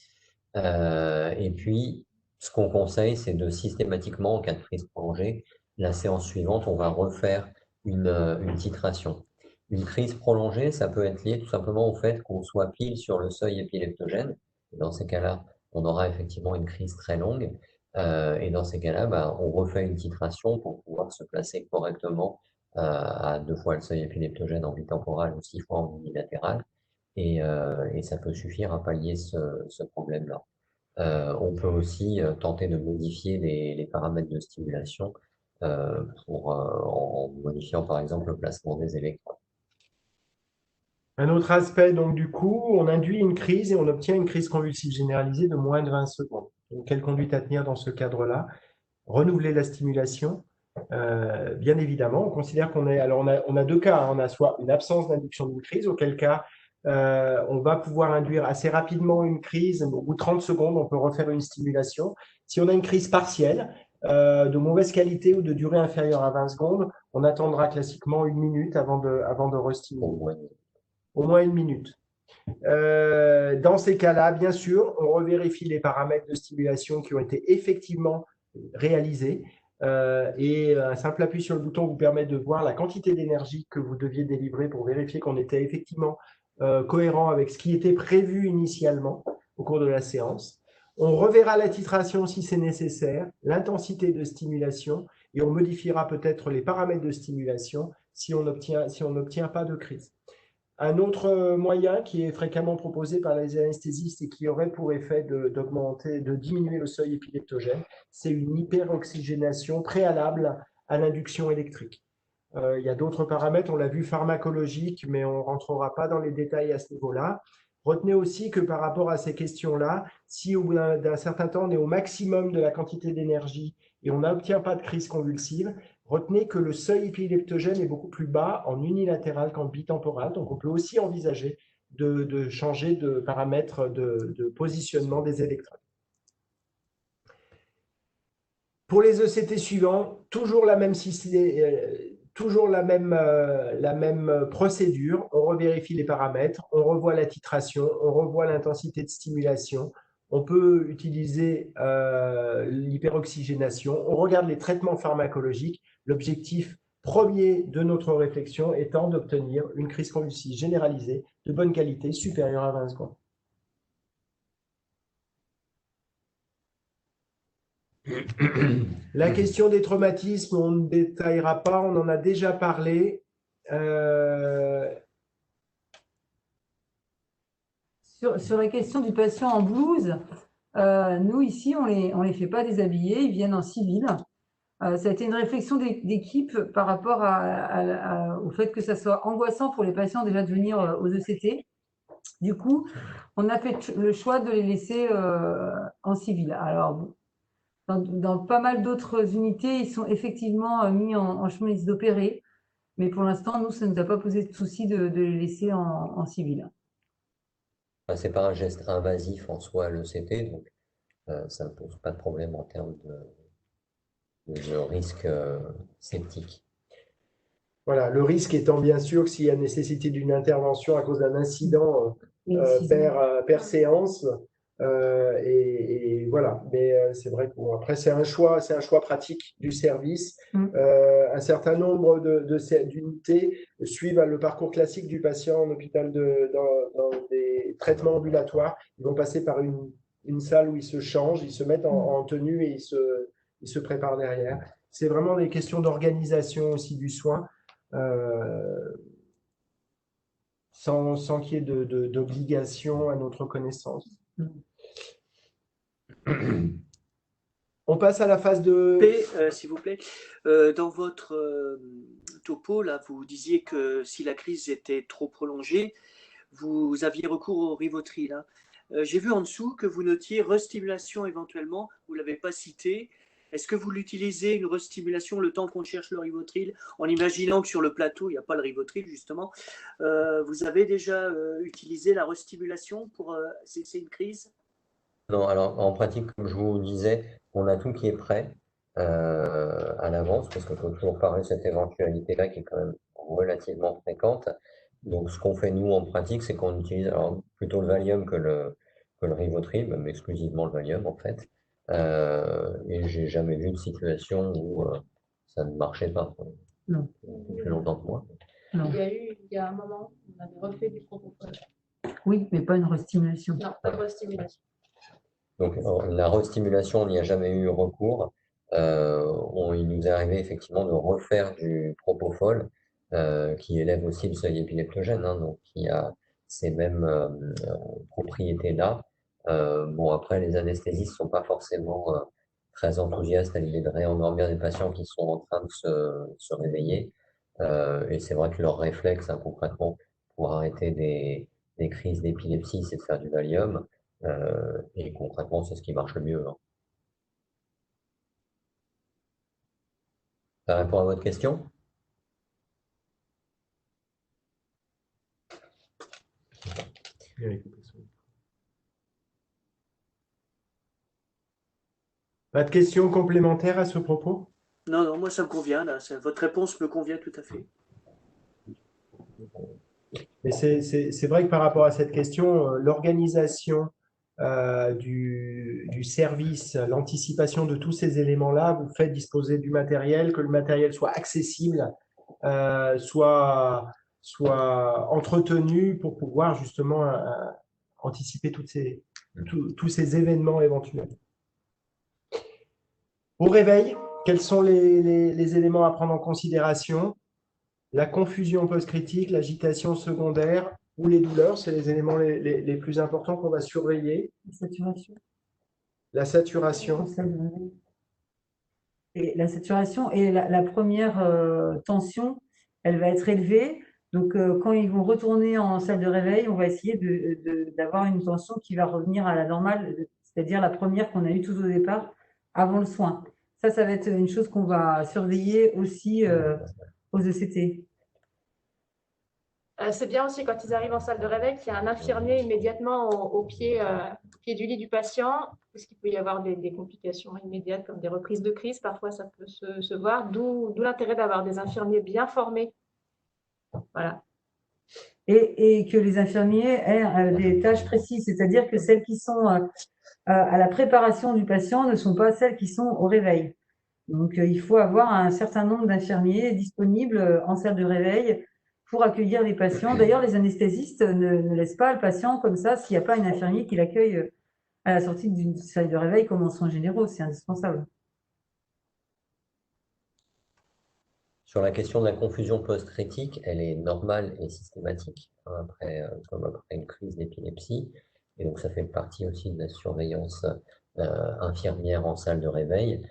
Et puis, ce qu'on conseille, c'est de systématiquement, en cas de crise prolongée, la séance suivante, on va refaire une titration. Une crise prolongée, ça peut être lié tout simplement au fait qu'on soit pile sur le seuil épileptogène. Et dans ces cas-là, on aura effectivement une crise très longue. Et dans ces cas-là, on refait une titration pour pouvoir se placer correctement à 2 fois le seuil épileptogène en bitemporal ou 6 fois en unilatéral. Et ça peut suffire à pallier ce problème-là. On peut aussi tenter de modifier les paramètres de stimulation en modifiant par exemple le placement des électrodes. Un autre aspect, donc du coup, on induit une crise et on obtient une crise convulsive généralisée de moins de 20 secondes. Donc, quelle conduite à tenir dans ce cadre-là? Renouveler la stimulation. Bien évidemment, on considère qu'on est… Alors, on a 2 cas. Hein. On a soit une absence d'induction d'une crise, auquel cas, on va pouvoir induire assez rapidement une crise. Au bout de 30 secondes, on peut refaire une stimulation. Si on a une crise partielle, de mauvaise qualité ou de durée inférieure à 20 secondes, on attendra classiquement 1 minute avant de restimuler. Au moins 1 minute. Dans ces cas-là, bien sûr, on revérifie les paramètres de stimulation qui ont été effectivement réalisés et un simple appui sur le bouton vous permet de voir la quantité d'énergie que vous deviez délivrer pour vérifier qu'on était effectivement cohérent avec ce qui était prévu initialement au cours de la séance. On reverra la titration si c'est nécessaire, l'intensité de stimulation et on modifiera peut-être les paramètres de stimulation si on n'obtient pas de crise. Un autre moyen qui est fréquemment proposé par les anesthésistes et qui aurait pour effet de diminuer le seuil épileptogène, c'est une hyperoxygénation préalable à l'induction électrique. Il y a d'autres paramètres, on l'a vu, pharmacologiques, mais on ne rentrera pas dans les détails à ce niveau-là. Retenez aussi que par rapport à ces questions-là, si au bout d'un certain temps, on est au maximum de la quantité d'énergie et on n'obtient pas de crise convulsive, retenez que le seuil épileptogène est beaucoup plus bas en unilatéral qu'en bitemporal. Donc, on peut aussi envisager de changer de paramètre de positionnement des électrodes. Pour les ECT suivants, toujours la même procédure. On revérifie les paramètres, on revoit la titration, on revoit l'intensité de stimulation, on peut utiliser l'hyperoxygénation. On regarde les traitements pharmacologiques. L'objectif premier de notre réflexion étant d'obtenir une crise convulsive généralisée de bonne qualité supérieure à 20 secondes. La question des traumatismes, on ne détaillera pas, on en a déjà parlé. Sur la question du patient en blouse, nous ici, on les fait pas déshabiller, ils viennent en civil. Ça a été une réflexion d'équipe par rapport au fait que ça soit angoissant pour les patients déjà de venir aux ECT. Du coup, on a fait le choix de les laisser en civil. Alors, dans pas mal d'autres unités, ils sont effectivement mis en chemise d'opérer, mais pour l'instant, nous, ça ne nous a pas posé de souci de les laisser en civil. Ce n'est pas un geste invasif en soi, le CT, donc ça ne pose pas de problème en termes de risque septique. Voilà, le risque étant bien sûr que s'il y a nécessité d'une intervention à cause d'un incident per séance, et voilà. Mais c'est vrai que bon, après c'est un choix pratique du service. Un certain nombre d'unités suivent le parcours classique du patient en hôpital dans des traitements ambulatoires. Ils vont passer par une salle où ils se changent, ils se mettent en tenue et ils se préparent derrière. C'est vraiment des questions d'organisation aussi du soin. Sans qu'il y ait d'obligation à notre connaissance. On passe à la phase de... S'il vous plaît, dans votre topo, là, vous disiez que si la crise était trop prolongée, vous aviez recours au Rivotril. Hein. J'ai vu en dessous que vous notiez restimulation éventuellement, vous ne l'avez pas cité. Est-ce que vous l'utilisez, une restimulation, le temps qu'on cherche le Rivotril, en imaginant que sur le plateau, il n'y a pas le Rivotril, justement. Vous avez déjà utilisé la restimulation pour cesser une crise? Non, alors en pratique, comme je vous disais, on a tout qui est prêt à l'avance, parce qu'il faut toujours parler de cette éventualité-là qui est quand même relativement fréquente. Donc ce qu'on fait nous en pratique, c'est qu'on utilise alors, plutôt le Valium que le Rivotril, même exclusivement le Valium en fait. Et j'ai jamais vu de situation où ça ne marchait pas. Non. Plus longtemps que moi. Non. Il y a un moment, on avait refait du propofol. Oui, mais pas une restimulation. Non, pas de restimulation. Donc la restimulation, on n'y a jamais eu recours. Il nous est arrivé effectivement de refaire du propofol, qui élève aussi le seuil épileptogène, hein, donc qui a ces mêmes propriétés-là. Bon, après, les anesthésistes ne sont pas forcément très enthousiastes à l'idée de réendormir des patients qui sont en train de se réveiller. Et c'est vrai que leur réflexe, hein, concrètement, pour arrêter des crises d'épilepsie, c'est de faire du Valium. Et concrètement, c'est ce qui marche le mieux. Hein. Ça répond à votre question? Pas de questions complémentaires à ce propos? Non, non, moi ça me convient. Là. Votre réponse me convient tout à fait. Mais c'est vrai que par rapport à cette question, l'organisation du service, l'anticipation de tous ces éléments-là, vous fait disposer du matériel, que le matériel soit accessible, soit entretenu pour pouvoir justement anticiper tous ces événements éventuels. Au réveil, quels sont les éléments à prendre en considération? La confusion post-critique, l'agitation secondaire ou les douleurs, c'est les éléments les plus importants qu'on va surveiller. La saturation. La saturation. Et la saturation et la première tension, elle va être élevée. Donc, quand ils vont retourner en salle de réveil, on va essayer d'avoir une tension qui va revenir à la normale, c'est-à-dire la première qu'on a eue tout au départ, avant le soin. Ça va être une chose qu'on va surveiller aussi aux ECT. C'est bien aussi quand ils arrivent en salle de réveil qu'il y a un infirmier immédiatement au pied du lit du patient, parce qu'il peut y avoir des complications immédiates comme des reprises de crise. Parfois, ça peut se voir, d'où l'intérêt d'avoir des infirmiers bien formés. Voilà. Et que les infirmiers aient des tâches précises, c'est-à-dire que celles qui sont à la préparation du patient ne sont pas celles qui sont au réveil. Donc, il faut avoir un certain nombre d'infirmiers disponibles en salle de réveil pour accueillir les patients. D'ailleurs, les anesthésistes ne laissent pas le patient comme ça s'il n'y a pas un infirmier qui l'accueille à la sortie d'une salle de réveil comme en soins généraux. C'est indispensable. Sur la question de la confusion post-critique, elle est normale et systématique comme après une crise d'épilepsie. Et donc, ça fait partie aussi de la surveillance infirmière en salle de réveil.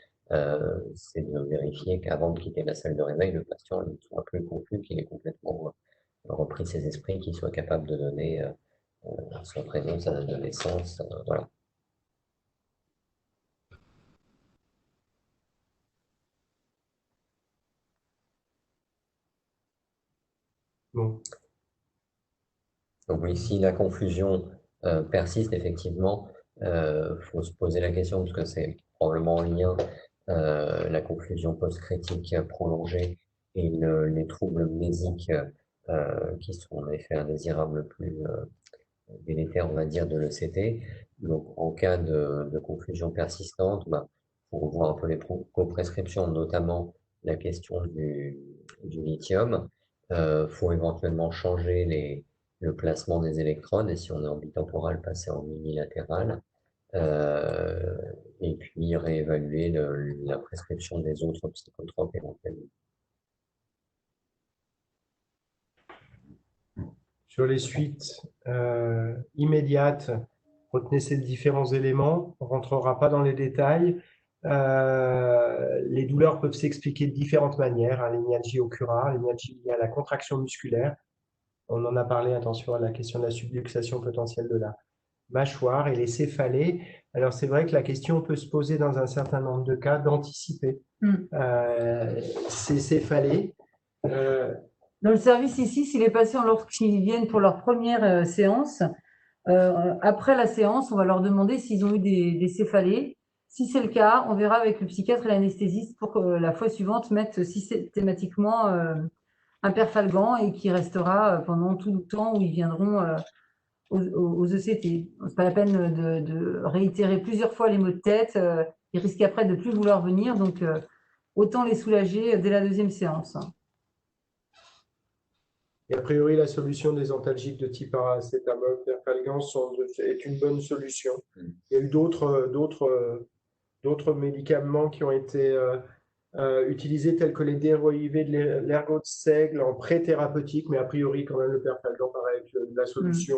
C'est de vérifier qu'avant de quitter la salle de réveil, le patient ne soit plus confus, qu'il ait complètement repris ses esprits, qu'il soit capable de donner son prénom, sa date de naissance. Voilà. Bon. Donc oui, si la confusion persiste, effectivement, faut se poser la question, parce que c'est probablement en lien, la confusion post-critique prolongée et les troubles mnésiques qui sont en effet indésirables plus délétères, on va dire, de l'ECT. Donc en cas de confusion persistante, faut revoir un peu les co-prescriptions, notamment la question du lithium. Faut éventuellement changer le placement des électrodes, et si on est en bitemporal, passer en unilatéral, et puis réévaluer la prescription des autres psychotropes éventuellement. Sur les suites immédiates, retenez ces différents éléments. On ne rentrera pas dans les détails. Les douleurs peuvent s'expliquer de différentes manières, hein, les myalgies occurrales, les myalgies liées à la contraction musculaire. On en a parlé, attention à la question de la subluxation potentielle de la mâchoire et les céphalées. Alors, c'est vrai que la question peut se poser dans un certain nombre de cas d'anticiper ces céphalées. Dans le service ici, si les patients, lorsqu'ils viennent pour leur première séance, après la séance, on va leur demander s'ils ont eu des céphalées. Si c'est le cas, on verra avec le psychiatre et l'anesthésiste pour que la fois suivante mette systématiquement un perfalgan et qui restera pendant tout le temps où ils viendront aux ECT. C'est pas la peine de réitérer plusieurs fois les maux de tête. Ils risquent après de ne plus vouloir venir, donc autant les soulager dès la deuxième séance. Et a priori, la solution des antalgiques de type paracétamol, perfalgan est une bonne solution. Il y a eu d'autres médicaments qui ont été utilisés, tels que les dérivés de l'ergot de seigle en pré-thérapeutique, mais a priori, quand même, le perfalgan paraît être la solution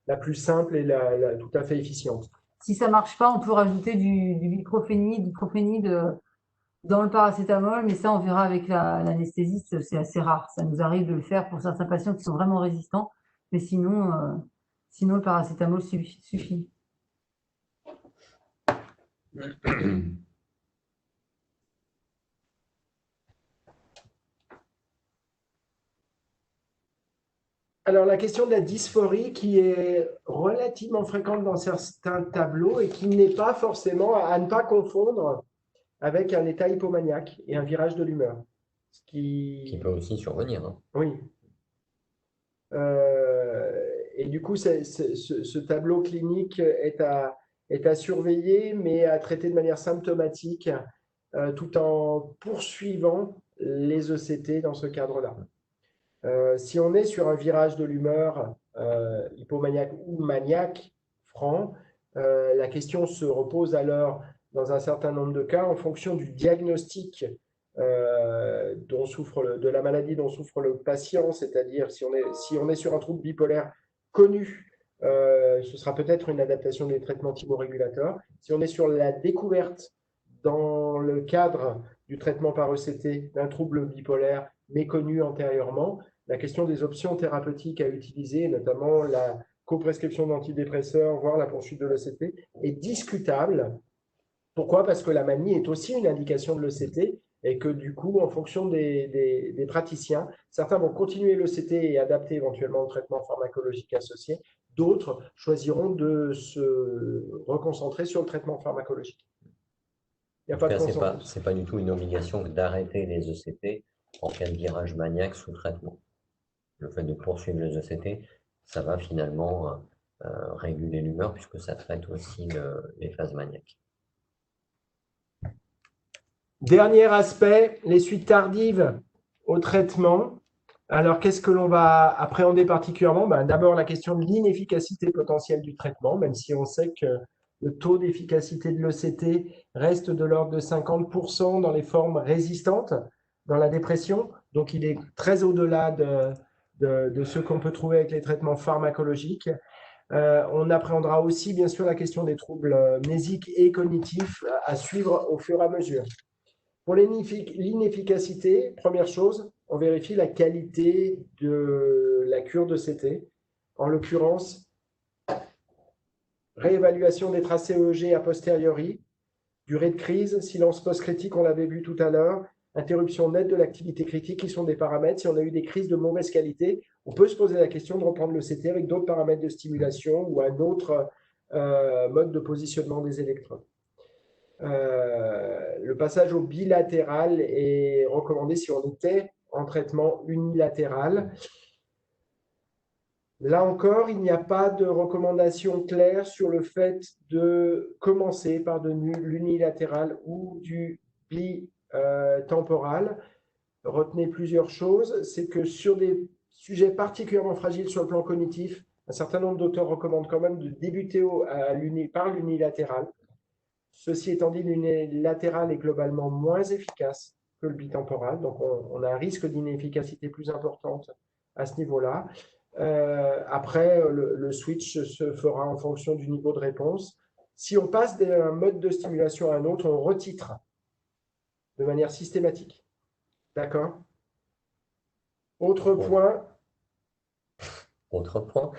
la plus simple et tout à fait efficiente. Si ça ne marche pas, on peut rajouter du diclofénide dans le paracétamol, mais ça, on verra avec l'anesthésiste, c'est assez rare. Ça nous arrive de le faire pour certains patients qui sont vraiment résistants, mais sinon le paracétamol suffit. Alors, la question de la dysphorie qui est relativement fréquente dans certains tableaux et qui n'est pas forcément à ne pas confondre avec un état hypomaniaque et un virage de l'humeur. Qui peut aussi survenir. Hein. Oui. Et du coup, ce tableau clinique est à surveiller, mais à traiter de manière symptomatique, tout en poursuivant les ECT dans ce cadre-là. Si on est sur un virage de l'humeur hypomaniaque ou maniaque franc, la question se repose alors dans un certain nombre de cas en fonction du diagnostic de la maladie dont souffre le patient, c'est-à-dire si on est sur un trouble bipolaire connu, ce sera peut-être une adaptation des traitements thymorégulateurs. Si on est sur la découverte dans le cadre du traitement par ECT d'un trouble bipolaire méconnu antérieurement, la question des options thérapeutiques à utiliser, notamment la coprescription d'antidépresseurs, voire la poursuite de l'ECT, est discutable. Pourquoi? Parce que la manie est aussi une indication de l'ECT et que du coup, en fonction des praticiens, certains vont continuer l'ECT et adapter éventuellement au traitement pharmacologique associé, d'autres choisiront de se reconcentrer sur le traitement pharmacologique. Il n'y a pas de consensus. C'est pas du tout une obligation d'arrêter les ECT en cas de virage maniaque sous traitement. Le fait de poursuivre les ECT, ça va finalement réguler l'humeur puisque ça traite aussi les phases maniaques. Dernier aspect, les suites tardives au traitement. Alors, qu'est-ce que l'on va appréhender particulièrement? D'abord, la question de l'inefficacité potentielle du traitement, même si on sait que le taux d'efficacité de l'ECT reste de l'ordre de 50% dans les formes résistantes dans la dépression. Donc, il est très au-delà de ce qu'on peut trouver avec les traitements pharmacologiques. On appréhendera aussi, bien sûr, la question des troubles mnésiques et cognitifs à suivre au fur et à mesure. Pour l'inefficacité, première chose, on vérifie la qualité de la cure de CT. En l'occurrence, réévaluation des tracés EEG a posteriori, durée de crise, silence post-critique, on l'avait vu tout à l'heure, interruption nette de l'activité critique qui sont des paramètres. Si on a eu des crises de mauvaise qualité, on peut se poser la question de reprendre le CT avec d'autres paramètres de stimulation ou un autre mode de positionnement des électrodes. Le passage au bilatéral est recommandé si on était en traitement unilatéral. Là encore, il n'y a pas de recommandation claire sur le fait de commencer par de l'unilatéral ou du bitemporal. Retenez plusieurs choses. C'est que sur des sujets particulièrement fragiles sur le plan cognitif, un certain nombre d'auteurs recommandent quand même de débuter par l'unilatéral. Ceci étant dit, l'unilatéral est globalement moins efficace que le bitemporal, donc on a un risque d'inefficacité plus importante à ce niveau-là. Après, le switch se fera en fonction du niveau de réponse. Si on passe d'un mode de stimulation à un autre, on retitre de manière systématique. D'accord? Autre point. Autre point,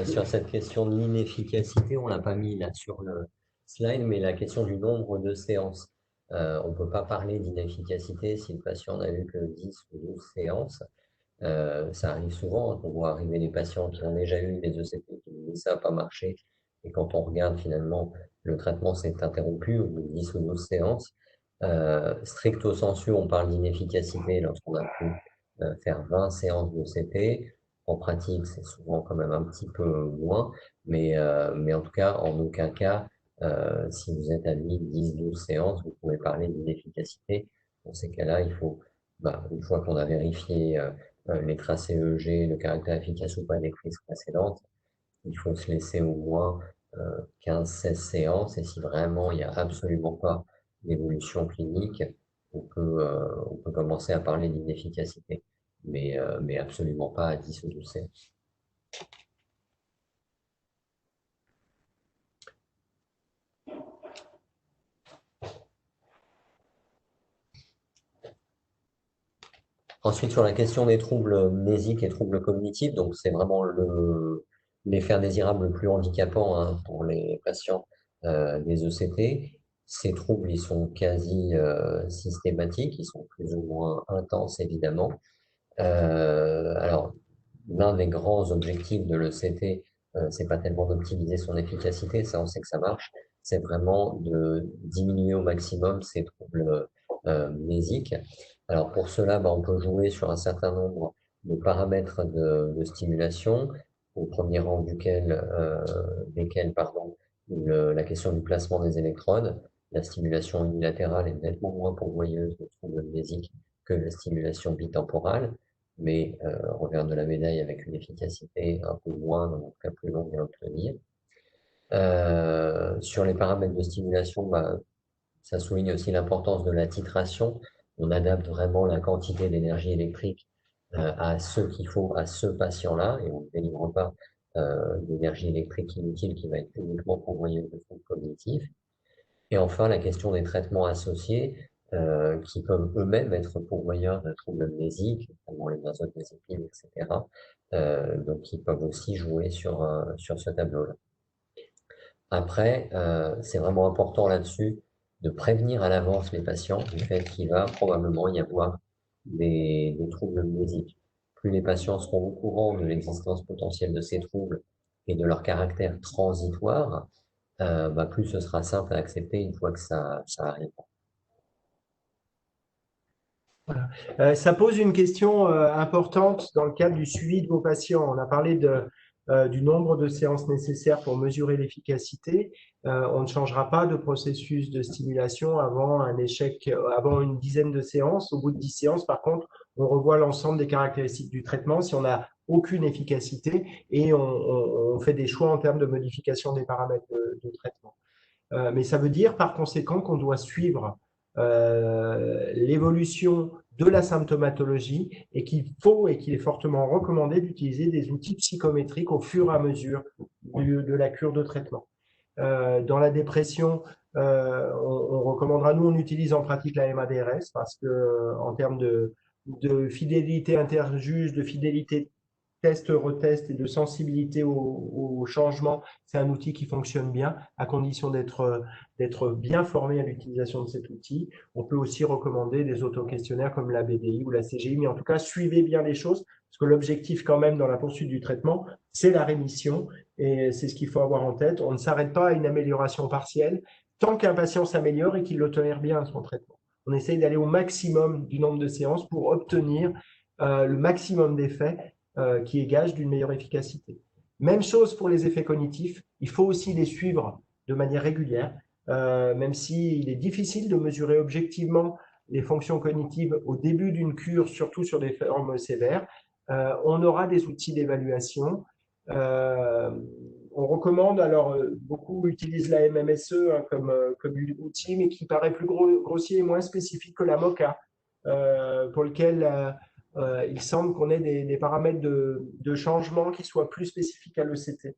sur cette question de l'inefficacité, on ne l'a pas mis là sur le slide, mais la question du nombre de séances. On ne peut pas parler d'inefficacité si le patient n'a eu que 10 ou 12 séances. Ça arrive souvent, on voit arriver des patients qui ont déjà eu des ECT, qui nous disent ça n'a pas marché, et quand on regarde finalement, le traitement s'est interrompu au bout de 10 ou 12 séances. Stricto sensu, on parle d'inefficacité lorsqu'on a pu faire 20 séances de CT. En pratique, c'est souvent quand même un petit peu moins, mais en tout cas, en aucun cas, si vous êtes à 10-12 séances, vous pouvez parler d'inefficacité. Dans ces cas-là, il faut, une fois qu'on a vérifié les tracés EEG, le caractère efficace ou pas des crises précédentes, il faut se laisser au moins 15-16 séances, et si vraiment il n'y a absolument pas d'évolution clinique, on peut commencer à parler d'inefficacité, mais absolument pas à 10 ou 12 séances. Ensuite, sur la question des troubles mnésiques et troubles cognitifs, donc c'est vraiment l'effet indésirable le plus handicapant pour les patients des ECT. Ces troubles, ils sont quasi systématiques, ils sont plus ou moins intenses évidemment. Alors, l'un des grands objectifs de l'ECT, c'est pas tellement d'optimiser son efficacité, ça on sait que ça marche, c'est vraiment de diminuer au maximum ces troubles mnésiques. Alors pour cela, on peut jouer sur un certain nombre de paramètres de stimulation, au premier rang desquels la question du placement des électrodes. La stimulation unilatérale est nettement moins pourvoyeuse de troubles mnésiques que la stimulation bitemporale, mais revers de la médaille avec une efficacité un peu moindre, en tout cas plus longue à obtenir. Sur les paramètres de stimulation, ça souligne aussi l'importance de la titration. On adapte vraiment la quantité d'énergie électrique à ce qu'il faut à ce patient-là, et on ne délivre pas d'énergie électrique inutile qui va être uniquement pourvoyeuse de troubles cognitifs. Et enfin, la question des traitements associés, qui peuvent eux-mêmes être pourvoyeurs de troubles mnésiques, notamment les benzodiazépines, etc. Donc, ils peuvent aussi jouer sur ce tableau-là. Après, c'est vraiment important là-dessus de prévenir à l'avance les patients du fait qu'il va probablement y avoir des troubles mnésiques. Plus les patients seront au courant de l'existence potentielle de ces troubles et de leur caractère transitoire, plus ce sera simple à accepter une fois que ça arrive. Voilà. Ça pose une question importante dans le cadre du suivi de vos patients. On a parlé du nombre de séances nécessaires pour mesurer l'efficacité, on ne changera pas de processus de stimulation avant un échec, avant une dizaine de séances. Au bout de 10 séances, par contre, on revoit l'ensemble des caractéristiques du traitement si on n'a aucune efficacité et on fait des choix en termes de modification des paramètres de traitement. Mais ça veut dire par conséquent qu'on doit suivre l'évolution de la symptomatologie et qu'il faut et qu'il est fortement recommandé d'utiliser des outils psychométriques au fur et à mesure de la cure de traitement. Dans la dépression, on recommandera, nous on utilise en pratique la MADRS parce que en termes de fidélité interjuge, de fidélité test-retest et de sensibilité au changement, c'est un outil qui fonctionne bien, à condition d'être bien formé à l'utilisation de cet outil. On peut aussi recommander des auto-questionnaires comme la BDI ou la CGI, mais en tout cas, suivez bien les choses, parce que l'objectif quand même dans la poursuite du traitement, c'est la rémission, et c'est ce qu'il faut avoir en tête. On ne s'arrête pas à une amélioration partielle, tant qu'un patient s'améliore et qu'il le tolère bien son traitement. On essaye d'aller au maximum du nombre de séances pour obtenir le maximum d'effets qui est gage d'une meilleure efficacité. Même chose pour les effets cognitifs, il faut aussi les suivre de manière régulière, même s'il est difficile de mesurer objectivement les fonctions cognitives au début d'une cure, surtout sur des formes sévères. On aura des outils d'évaluation. On recommande, alors beaucoup utilisent la MMSE comme outil, mais qui paraît plus grossier et moins spécifique que la MoCA, pour lequel il semble qu'on ait des paramètres de changement qui soient plus spécifiques à l'ECT.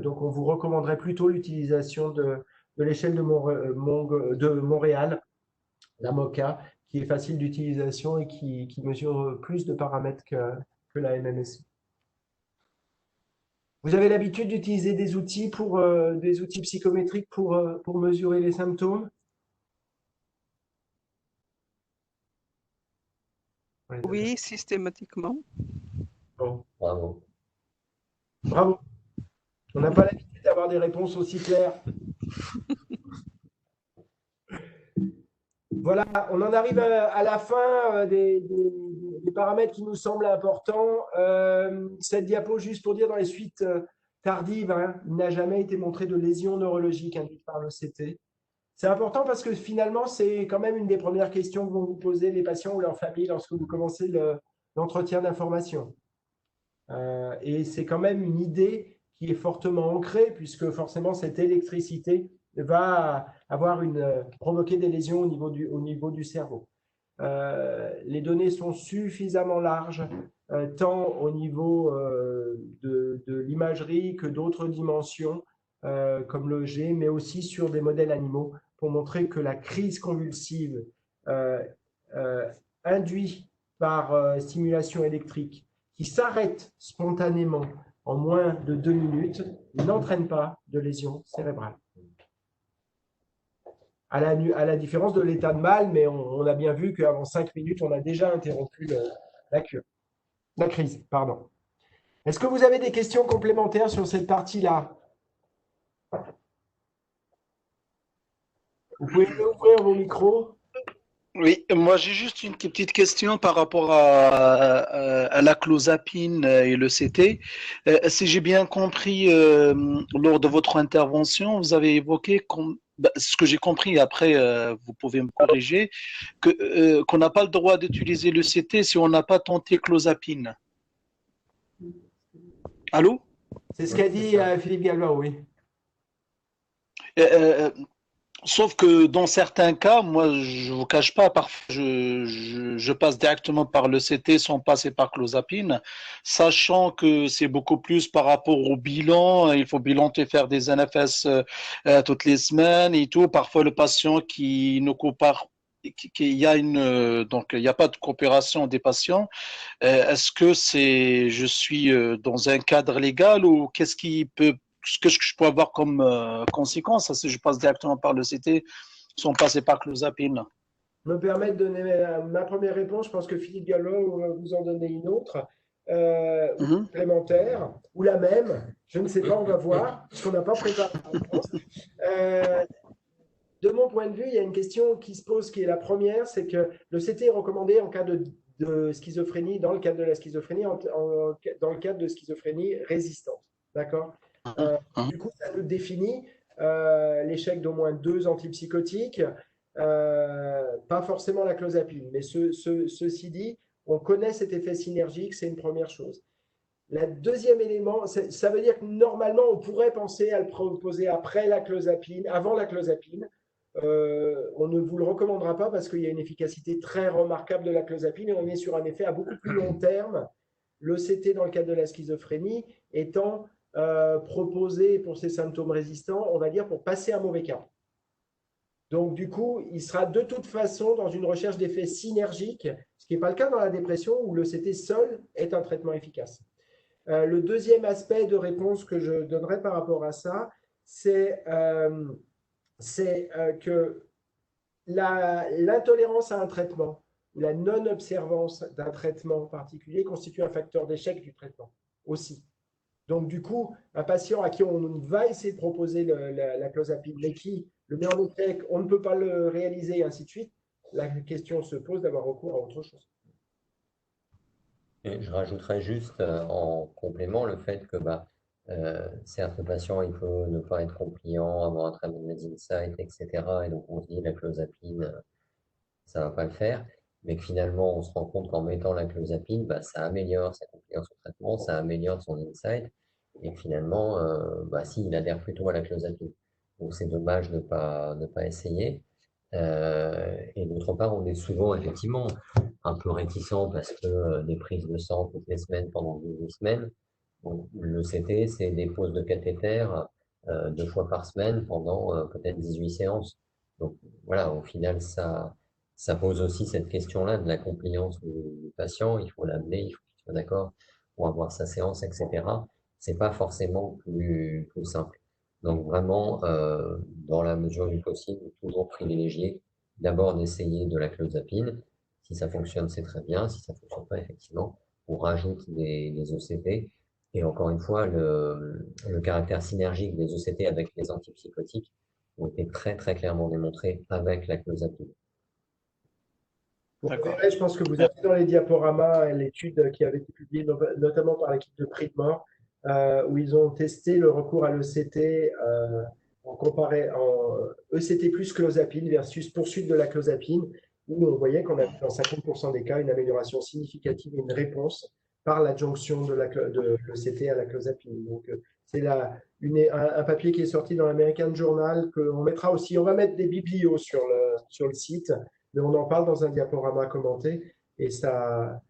Donc, on vous recommanderait plutôt l'utilisation de l'échelle de Montréal, la MoCA, qui est facile d'utilisation et qui mesure plus de paramètres que la MMSE. Vous avez l'habitude d'utiliser des outils psychométriques pour mesurer les symptômes? Oui, systématiquement. Bon. Bravo. Bravo. On n'a pas l'habitude d'avoir des réponses aussi claires. Voilà, on en arrive à la fin des paramètres qui nous semblent importants. Cette diapo, juste pour dire, dans les suites tardives, il n'a jamais été montré de lésion neurologique induite par l'ECT. C'est important parce que finalement, c'est quand même une des premières questions que vont vous poser les patients ou leurs familles lorsque vous commencez l'entretien d'information. Et c'est quand même une idée qui est fortement ancrée puisque forcément cette électricité va provoquer des lésions au niveau du cerveau. Les données sont suffisamment larges, tant au niveau de l'imagerie que d'autres dimensions, comme le G, mais aussi sur des modèles animaux, pour montrer que la crise convulsive induite par stimulation électrique, qui s'arrête spontanément en moins de 2 minutes, n'entraîne pas de lésion cérébrale. À la différence de l'état de mal, mais on a bien vu qu'avant 5 minutes, on a déjà interrompu la crise. Pardon. Est-ce que vous avez des questions complémentaires sur cette partie-là? Vous pouvez ouvrir vos micros. Oui, moi j'ai juste une petite question par rapport à la clozapine et le CT. Si j'ai bien compris, lors de votre intervention, vous avez évoqué, ce que j'ai compris, après vous pouvez me corriger, qu'on n'a pas le droit d'utiliser le CT si on n'a pas tenté clozapine. Allô? C'est ce qu'a dit Philippe Gallois, oui. Sauf que dans certains cas, moi, je ne vous cache pas, parfois, je passe directement par le CT sans passer par clozapine, sachant que c'est beaucoup plus par rapport au bilan. Il faut bilanter, faire des NFS toutes les semaines et tout. Parfois, le patient qui nous compare, qu'il y a donc il n'y a pas de coopération des patients. Est-ce que je suis dans un cadre légal ou qu'est-ce que je peux avoir comme conséquence si je passe directement par le CT sans passer par clozapine? Je me permets de donner ma première réponse. Je pense que Philippe Gallois va vous en donner une autre, complémentaire, ou la même. Je ne sais pas, on va voir, puisqu'on n'a pas préparé la réponse. De mon point de vue, il y a une question qui se pose, qui est la première, c'est que le CT est recommandé en cas de de schizophrénie, dans le cadre de la schizophrénie, dans le cadre de schizophrénie résistante. D'accord? Du coup, ça nous définit l'échec d'au moins 2 antipsychotiques, pas forcément la clozapine, mais ceci dit, on connaît cet effet synergique, c'est une première chose. Le deuxième élément, ça veut dire que normalement, on pourrait penser à le proposer après la clozapine, avant la clozapine. On ne vous le recommandera pas parce qu'il y a une efficacité très remarquable de la clozapine et on est sur un effet à beaucoup plus long terme. L'ECT dans le cadre de la schizophrénie étant proposé pour ces symptômes résistants, on va dire pour passer un mauvais cap. Donc du coup, il sera de toute façon dans une recherche d'effets synergiques, ce qui n'est pas le cas dans la dépression où l'ECT seul est un traitement efficace. Le deuxième aspect de réponse que je donnerai par rapport à ça, c'est que l'intolérance à un traitement, la non-observance d'un traitement particulier constitue un facteur d'échec du traitement aussi. Donc, du coup, un patient à qui on va essayer de proposer la clozapine, mais qui le met en échec, on ne peut pas le réaliser, et ainsi de suite, la question se pose d'avoir recours à autre chose. Et je rajouterais juste en complément le fait que certes, le patient il peut ne pas être compliant, avoir un très mauvais insight, etc. Et donc on se dit la clozapine, ça ne va pas le faire. Mais que finalement, on se rend compte qu'en mettant la clozapine, ça améliore sa compliance au traitement, ça améliore son insight. Et que finalement, si, il adhère plutôt à la clozapine. Donc c'est dommage de ne pas essayer. Et d'autre part, on est souvent effectivement un peu réticent parce que des prises de sang toutes les semaines pendant 18 semaines. Donc, le CT, c'est des poses de cathéter 2 fois par semaine pendant peut-être 18 séances. Donc voilà, au final, ça pose aussi cette question-là de la compliance du patient. Il faut l'amener, il faut qu'il soit d'accord pour avoir sa séance, etc. C'est pas forcément plus simple. Donc vraiment, dans la mesure du possible, toujours privilégier d'abord d'essayer de la clozapine. Si ça fonctionne, c'est très bien. Si ça ne fonctionne pas, effectivement, on rajoute des ECT. Et encore une fois, le caractère synergique des ECT avec les antipsychotiques ont été très très clairement démontrés avec la clozapine. Je pense que vous avez dans les diaporamas l'étude qui avait été publiée notamment par l'équipe de Pridmore, où ils ont testé le recours à l'ECT en ECT plus clozapine versus poursuite de la clozapine, où on voyait qu'on avait dans 50% des cas une amélioration significative et une réponse par l'adjonction de l'ECT à la clozapine. Donc, c'est un papier qui est sorti dans l'American Journal, qu'on mettra aussi, on va mettre des biblios sur le site, mais on en parle dans un diaporama commenté, et ça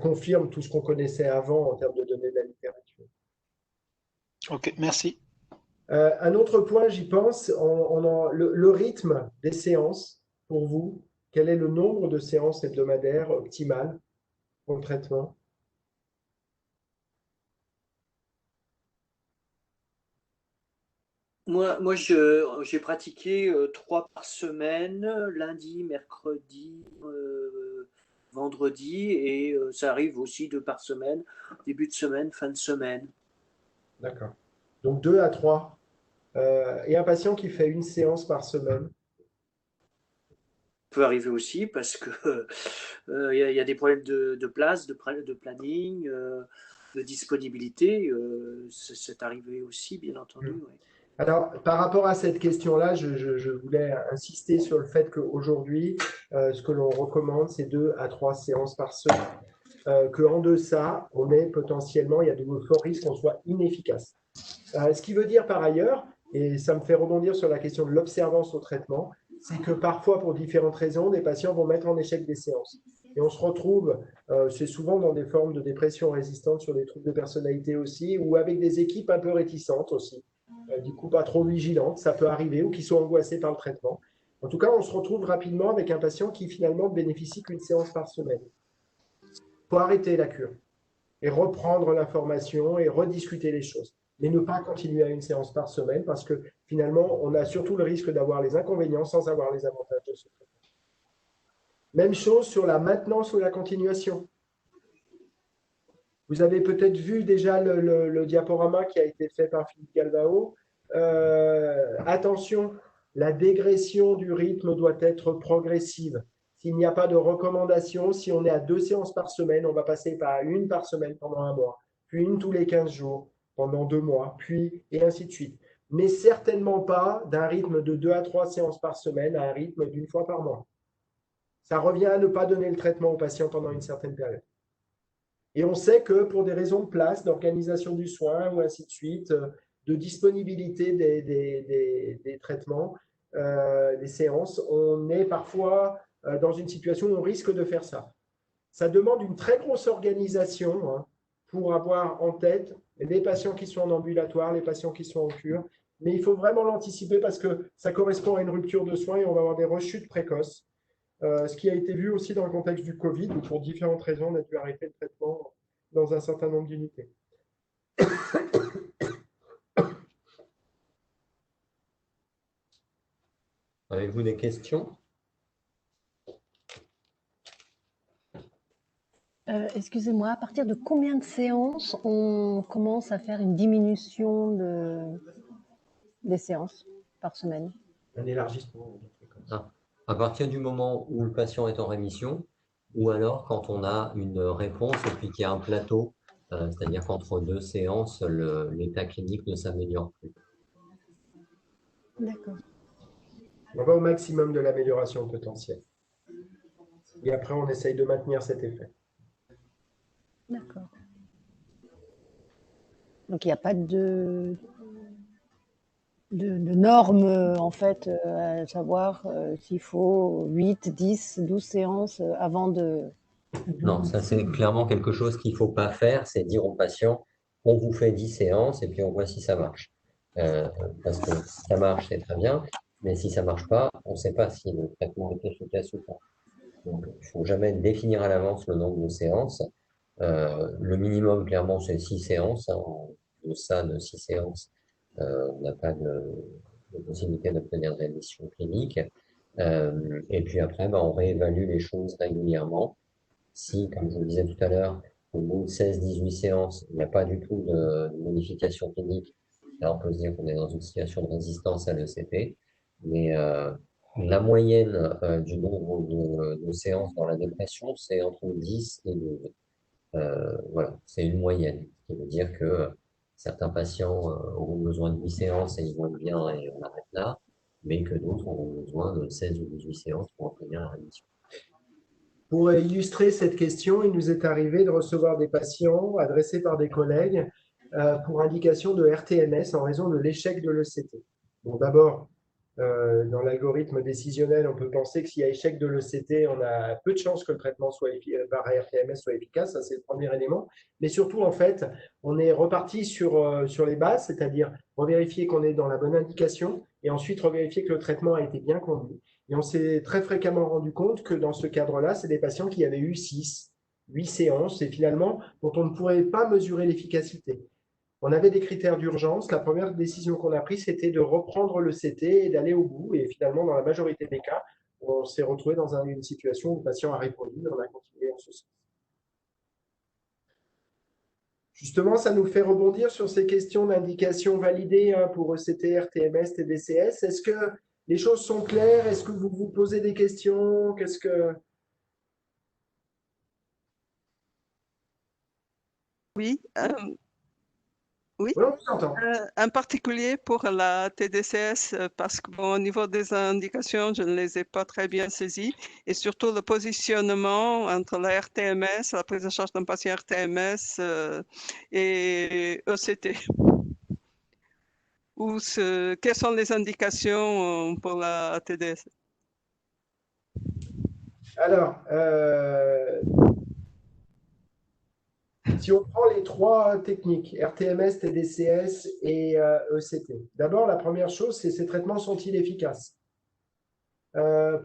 confirme tout ce qu'on connaissait avant en termes de données de la littérature. Ok, merci. Un autre point, j'y pense, le rythme des séances pour vous. Quel est le nombre de séances hebdomadaires optimales pour le traitement? Moi j'ai pratiqué 3 par semaine, lundi, mercredi, vendredi, et ça arrive aussi 2 par semaine, début de semaine, fin de semaine. D'accord. Donc 2 à 3. Et un patient qui fait une séance par semaine? Peut arriver aussi parce que y a des problèmes de place, de planning, de disponibilité. C'est arrivé aussi, bien entendu. Oui. Alors, par rapport à cette question-là, je voulais insister sur le fait qu'aujourd'hui, ce que l'on recommande, c'est 2 à 3 séances par semaine. Qu'en deçà, on est potentiellement, il y a de forts risques qu'on soit inefficace. Ce qui veut dire par ailleurs, et ça me fait rebondir sur la question de l'observance au traitement, c'est que parfois, pour différentes raisons, des patients vont mettre en échec des séances. Et on se retrouve, c'est souvent dans des formes de dépression résistante, sur des troubles de personnalité aussi, ou avec des équipes un peu réticentes aussi, du coup pas trop vigilantes, ça peut arriver, ou qui sont angoissées par le traitement. En tout cas, on se retrouve rapidement avec un patient qui finalement bénéficie qu'une séance par semaine. Il faut arrêter la cure et reprendre l'information et rediscuter les choses. Mais ne pas continuer à une séance par semaine parce que finalement, on a surtout le risque d'avoir les inconvénients sans avoir les avantages de ce traitement. Même chose sur la maintenance ou la continuation. Vous avez peut-être vu déjà le diaporama qui a été fait par Philippe Galvao. Attention, la dégression du rythme doit être progressive. S'il n'y a pas de recommandation, si on est à 2 séances par semaine, on va passer par une par semaine pendant un mois, puis une tous les 15 jours pendant 2 mois, puis et ainsi de suite. Mais certainement pas d'un rythme de 2 à 3 séances par semaine à un rythme d'une fois par mois. Ça revient à ne pas donner le traitement au patient pendant une certaine période. Et on sait que pour des raisons de place, d'organisation du soin ou ainsi de suite, de disponibilité des traitements, des séances, on est parfois dans une situation où on risque de faire ça. Ça demande une très grosse organisation hein, pour avoir en tête les patients qui sont en ambulatoire, les patients qui sont en cure, mais il faut vraiment l'anticiper parce que ça correspond à une rupture de soins et on va avoir des rechutes précoces. Ce qui a été vu aussi dans le contexte du Covid, où pour différentes raisons, on a dû arrêter le traitement dans un certain nombre d'unités. Avez-vous des questions? Excusez-moi, à partir de combien de séances on commence à faire une diminution des séances par semaine? Un élargissement. À partir du moment où le patient est en rémission, ou alors quand on a une réponse et puis qu'il y a un plateau, c'est-à-dire qu'entre 2 séances, l'état clinique ne s'améliore plus. D'accord. On va au maximum de l'amélioration potentielle. Et après, on essaye de maintenir cet effet. D'accord. Donc, il n'y a pas de normes, en fait, à savoir s'il faut 8, 10, 12 séances avant de… Non, ça c'est clairement quelque chose qu'il ne faut pas faire, c'est dire au patient, on vous fait 10 séances et puis on voit si ça marche. Parce que si ça marche, c'est très bien, mais si ça ne marche pas, on ne sait pas si le traitement est efficace ou pas. Donc, il ne faut jamais définir à l'avance le nombre de séances. Le minimum, clairement, c'est 6 séances. En deçà de 6 séances, on n'a pas de possibilité d'obtenir de rémission clinique. Et puis après, on réévalue les choses régulièrement. Si, comme je le disais tout à l'heure, au bout de 16-18 séances, il n'y a pas du tout de modification clinique, là, on peut se dire qu'on est dans une situation de résistance à l'ECT. Mais la moyenne du nombre de séances dans la dépression, c'est entre 10 et 12. Voilà, c'est une moyenne, ce qui veut dire que certains patients auront besoin de 8 séances et ils vont être bien et on arrête là, mais que d'autres auront besoin de 16 ou 18 séances pour obtenir la rémission. Pour illustrer cette question, il nous est arrivé de recevoir des patients adressés par des collègues pour indication de RTMS en raison de l'échec de l'ECT. Bon, d'abord, dans l'algorithme décisionnel, on peut penser que s'il y a échec de l'ECT, on a peu de chances que le traitement par RTMS soit efficace, ça c'est le premier élément. Mais surtout, en fait, on est reparti sur les bases, c'est-à-dire revérifier qu'on est dans la bonne indication et ensuite revérifier que le traitement a été bien conduit. Et on s'est très fréquemment rendu compte que dans ce cadre-là, c'est des patients qui avaient eu 6, 8 séances et finalement dont on ne pourrait pas mesurer l'efficacité. On avait des critères d'urgence. La première décision qu'on a prise, c'était de reprendre le CT et d'aller au bout. Et finalement, dans la majorité des cas, on s'est retrouvé dans une situation où le patient a répondu et on a continué en ce sens. Justement, ça nous fait rebondir sur ces questions d'indication validée pour ECT, RTMS, TDCS. Est-ce que les choses sont claires? Est-ce que vous vous posez des questions? Qu'est-ce que… Oui. Oui, Oui, on vous entend. en particulier pour la TDCS, parce que au niveau des indications, je ne les ai pas très bien saisies, et surtout le positionnement entre la RTMS, la prise en charge d'un patient RTMS et ECT. Quelles sont les indications pour la TDS? Alors, si on prend les 3 techniques, RTMS, TDCS et ECT, d'abord, la première chose, c'est ces traitements sont-ils efficaces?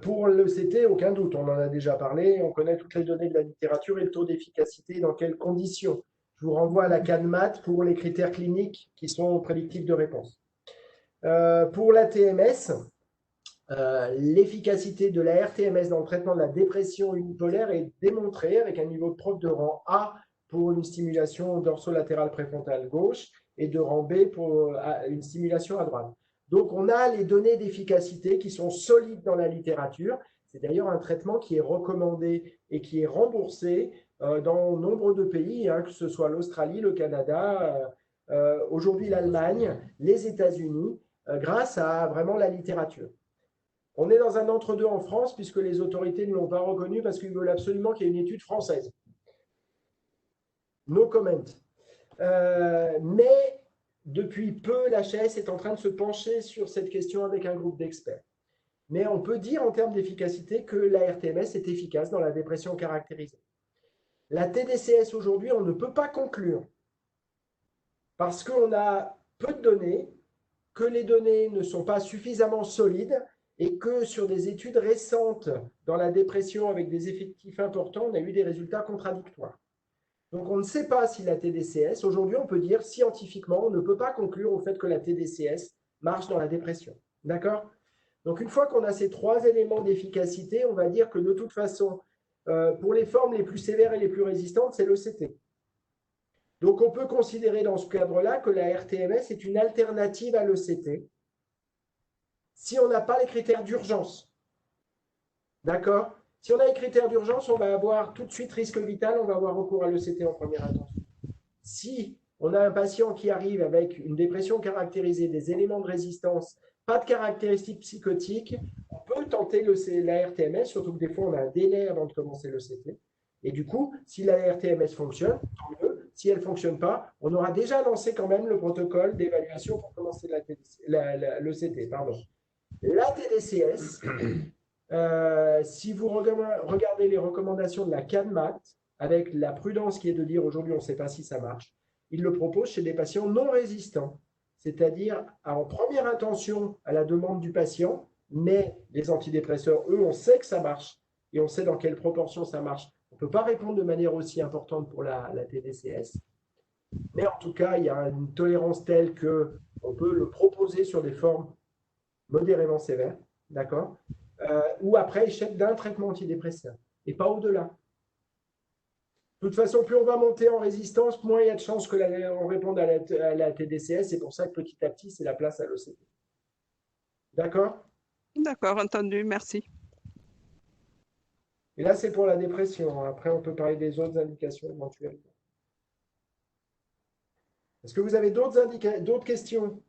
Pour l'ECT, aucun doute, on en a déjà parlé, on connaît toutes les données de la littérature et le taux d'efficacité, dans quelles conditions. Je vous renvoie à la CANMAT pour les critères cliniques qui sont prédictifs de réponse. Pour la TMS, l'efficacité de la RTMS dans le traitement de la dépression unipolaire est démontrée avec un niveau de preuve de rang A pour une stimulation dorsolatérale préfrontale gauche et de rang B pour une stimulation à droite. Donc, on a les données d'efficacité qui sont solides dans la littérature. C'est d'ailleurs un traitement qui est recommandé et qui est remboursé dans nombre de pays, hein, que ce soit l'Australie, le Canada, aujourd'hui l'Allemagne, les États-Unis, grâce à vraiment la littérature. On est dans un entre-deux en France puisque les autorités ne l'ont pas reconnu parce qu'ils veulent absolument qu'il y ait une étude française. No comment. Mais depuis peu, l'HAS est en train de se pencher sur cette question avec un groupe d'experts. Mais on peut dire en termes d'efficacité que la RTMS est efficace dans la dépression caractérisée. La TDCS aujourd'hui, on ne peut pas conclure parce qu'on a peu de données, que les données ne sont pas suffisamment solides et que sur des études récentes dans la dépression avec des effectifs importants, on a eu des résultats contradictoires. Donc, on ne sait pas si la TDCS, aujourd'hui, on peut dire scientifiquement, on ne peut pas conclure au fait que la TDCS marche dans la dépression. D'accord? Donc, une fois qu'on a ces 3 éléments d'efficacité, on va dire que de toute façon, pour les formes les plus sévères et les plus résistantes, c'est l'ECT. Donc, on peut considérer dans ce cadre-là que la RTMS est une alternative à l'ECT si on n'a pas les critères d'urgence. D'accord? Si on a les critères d'urgence, on va avoir tout de suite risque vital, on va avoir recours à l'ECT en première intention. Si on a un patient qui arrive avec une dépression caractérisée, des éléments de résistance, pas de caractéristiques psychotiques, on peut tenter la RTMS, surtout que des fois on a un délai avant de commencer l'ECT. Et du coup, si la RTMS fonctionne, tant mieux. Si elle ne fonctionne pas, on aura déjà lancé quand même le protocole d'évaluation pour commencer l'ECT. La TDCS, si vous regardez les recommandations de la CADMAT, avec la prudence qui est de dire aujourd'hui on ne sait pas si ça marche, il le propose chez des patients non résistants, c'est-à-dire en première intention à la demande du patient, mais les antidépresseurs, eux, on sait que ça marche et on sait dans quelle proportion ça marche. On ne peut pas répondre de manière aussi importante pour la TDCS, mais en tout cas, il y a une tolérance telle qu'on peut le proposer sur des formes modérément sévères, d'accord, ou après échec d'un traitement antidépresseur, et pas au-delà. De toute façon, plus on va monter en résistance, moins il y a de chances qu'on réponde à la TDCS, c'est pour ça que petit à petit, c'est la place à l'OCT. D'accord? D'accord, entendu, merci. Et là, c'est pour la dépression. Après, on peut parler des autres indications éventuellement. Est-ce que vous avez d'autres questions?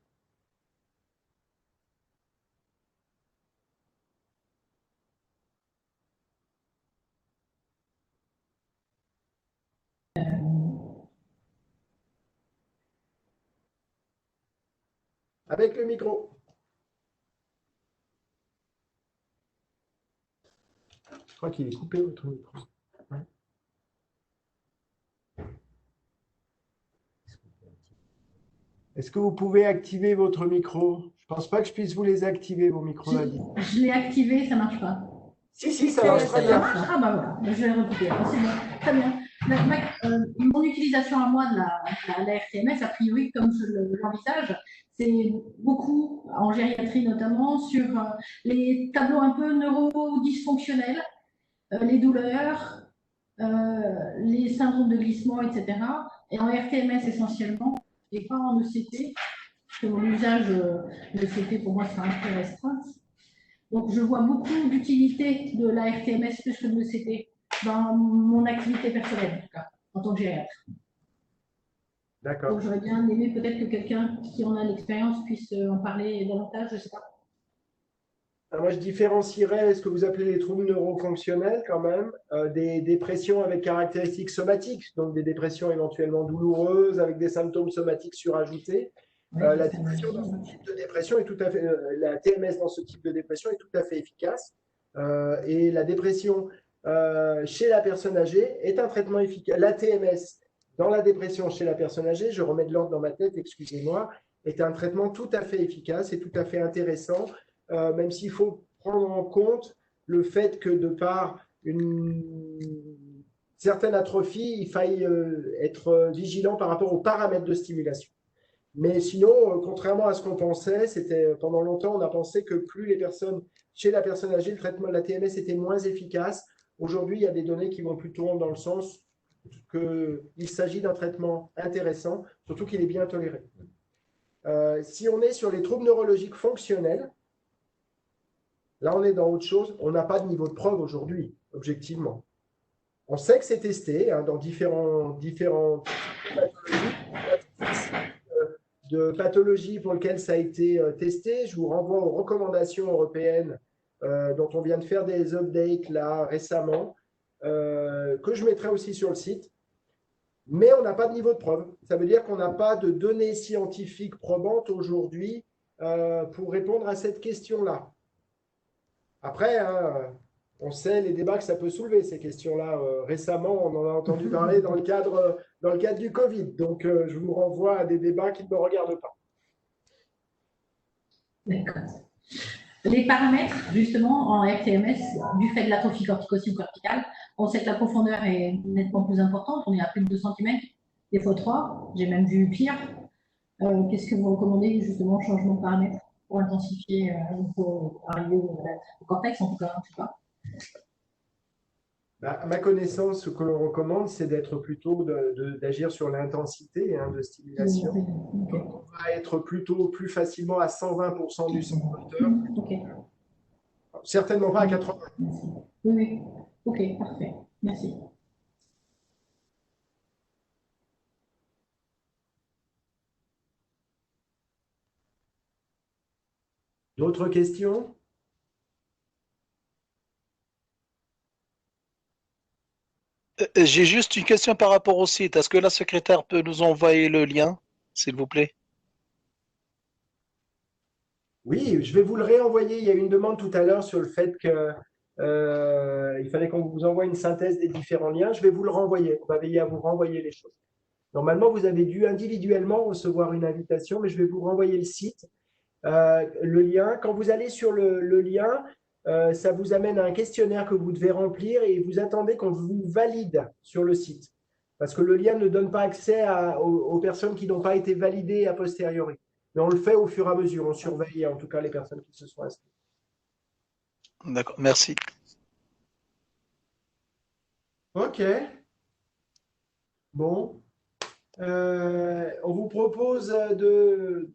Avec le micro. Je crois qu'il est coupé, votre micro. Ouais. Est-ce que vous pouvez activer votre micro? Je ne pense pas que je puisse vous les activer, vos micros. Je l'ai activé, ça ne marche pas. Si, ça marche très bien. Ah bah voilà, je vais le recouper. C'est bon, très bien. Mon utilisation à moi de la RTMS, a priori, comme je l'envisage, c'est beaucoup, en gériatrie notamment, sur les tableaux un peu neurodysfonctionnels, les douleurs, les syndromes de glissement, etc. Et en RTMS essentiellement, et pas en ECT, parce que mon usage de l'ECT pour moi sera un peu restreint. Donc, je vois beaucoup d'utilité de la RTMS plus que de l'ECT dans mon activité personnelle, en tout cas, en tant que gériatre. D'accord. Donc, j'aurais bien aimé peut-être que quelqu'un qui en a l'expérience puisse en parler davantage, je ne sais pas. Alors moi, je différencierais ce que vous appelez les troubles neurofonctionnels quand même, des dépressions avec caractéristiques somatiques, donc des dépressions éventuellement douloureuses avec des symptômes somatiques surajoutés. La dépression dans ce type de dépression est tout à fait, la TMS dans ce type de dépression est tout à fait efficace. Et la dépression chez la personne âgée est un traitement efficace. La TMS dans la dépression chez la personne âgée, je remets de l'ordre dans ma tête, excusez-moi, est un traitement tout à fait efficace et tout à fait intéressant, même s'il faut prendre en compte le fait que de par une certaine atrophie, il faille être vigilant par rapport aux paramètres de stimulation. Mais sinon, contrairement à ce qu'on pensait, pendant longtemps, on a pensé que plus les personnes, chez la personne âgée, le traitement de la TMS était moins efficace. Aujourd'hui, il y a des données qui vont plutôt dans le sens qu'il s'agit d'un traitement intéressant, surtout qu'il est bien toléré. Si on est sur les troubles neurologiques fonctionnels, Là, on est dans autre chose. On n'a pas de niveau de preuve aujourd'hui, objectivement. On sait que c'est testé dans différentes pathologies pour lesquelles ça a été testé. Je vous renvoie aux recommandations européennes dont on vient de faire des updates là récemment, que je mettrai aussi sur le site. Mais on n'a pas de niveau de preuve. Ça veut dire qu'on n'a pas de données scientifiques probantes aujourd'hui pour répondre à cette question-là. Après, on sait les débats que ça peut soulever, ces questions-là. Récemment, on en a entendu parler dans le cadre du Covid. Donc, je vous renvoie à des débats qui ne me regardent pas. D'accord. Les paramètres, justement, en RTMS, du fait de l'atrophie cortico-subcorticale, on sait que la profondeur est nettement plus importante. On est à plus de 2 cm, des fois 3. J'ai même vu pire. Qu'est-ce que vous recommandez, justement, changement de paramètres pour intensifier, pour arriver au cortex, en tout cas, je sais pas. À ma connaissance, ce que l'on recommande, c'est d'être plutôt d'agir sur l'intensité de stimulation. Okay. On va être plutôt plus facilement à 120% du centre moteur. Okay. Certainement pas à 80%. Merci. Oui. Ok, parfait. Merci. D'autres questions? J'ai juste une question par rapport au site. Est-ce que la secrétaire peut nous envoyer le lien, s'il vous plaît? Oui, je vais vous le réenvoyer. Il y a eu une demande tout à l'heure sur le fait qu'il fallait qu'on vous envoie une synthèse des différents liens. Je vais vous le renvoyer. On va veiller à vous renvoyer les choses. Normalement, vous avez dû individuellement recevoir une invitation, mais je vais vous renvoyer le site, le lien. Quand vous allez sur le lien, ça vous amène à un questionnaire que vous devez remplir et vous attendez qu'on vous valide sur le site. Parce que le lien ne donne pas accès aux personnes qui n'ont pas été validées a posteriori. Mais on le fait au fur et à mesure. On surveille en tout cas les personnes qui se sont inscrites. D'accord, merci. OK. Bon. On vous propose de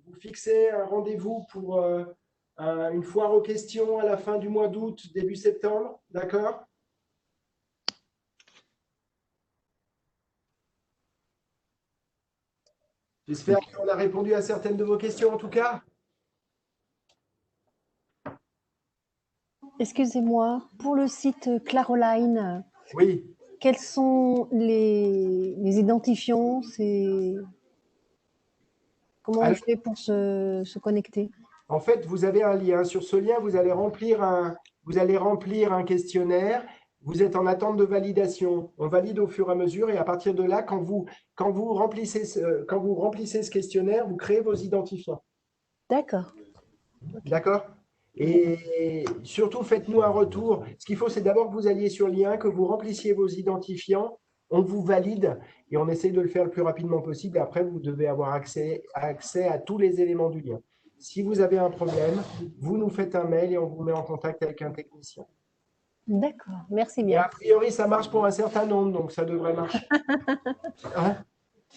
vous fixer un rendez-vous pour une foire aux questions à la fin du mois d'août, début septembre. D'accord? J'espère qu'on a répondu à certaines de vos questions en tout cas. Excusez-moi, pour le site Claroline, oui. Quels sont les identifiants? Comment on fait pour se connecter? En fait, vous avez un lien. Sur ce lien, vous allez remplir un questionnaire. Vous êtes en attente de validation. On valide au fur et à mesure et à partir de là, quand vous remplissez ce questionnaire, vous créez vos identifiants. D'accord. D'accord. Et surtout, faites-nous un retour. Ce qu'il faut, c'est d'abord que vous alliez sur le lien, que vous remplissiez vos identifiants, on vous valide et on essaie de le faire le plus rapidement possible. Après, vous devez avoir accès à tous les éléments du lien. Si vous avez un problème, vous nous faites un mail et on vous met en contact avec un technicien. D'accord, merci bien. Et a priori, ça marche pour un certain nombre, donc ça devrait marcher. Hein?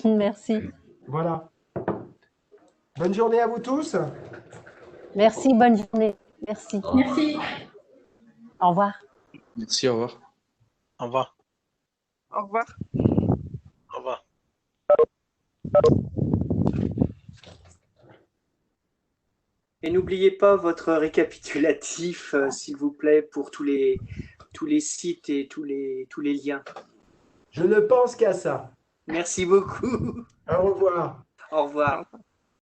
Merci. Voilà. Bonne journée à vous tous. Merci, bonne journée. Merci. Merci. Au revoir. Merci, au revoir. Au revoir. Au revoir. Au revoir. Et n'oubliez pas votre récapitulatif, s'il vous plaît, pour tous les sites et tous les liens. Je ne pense qu'à ça. Merci beaucoup. Au revoir. Au revoir.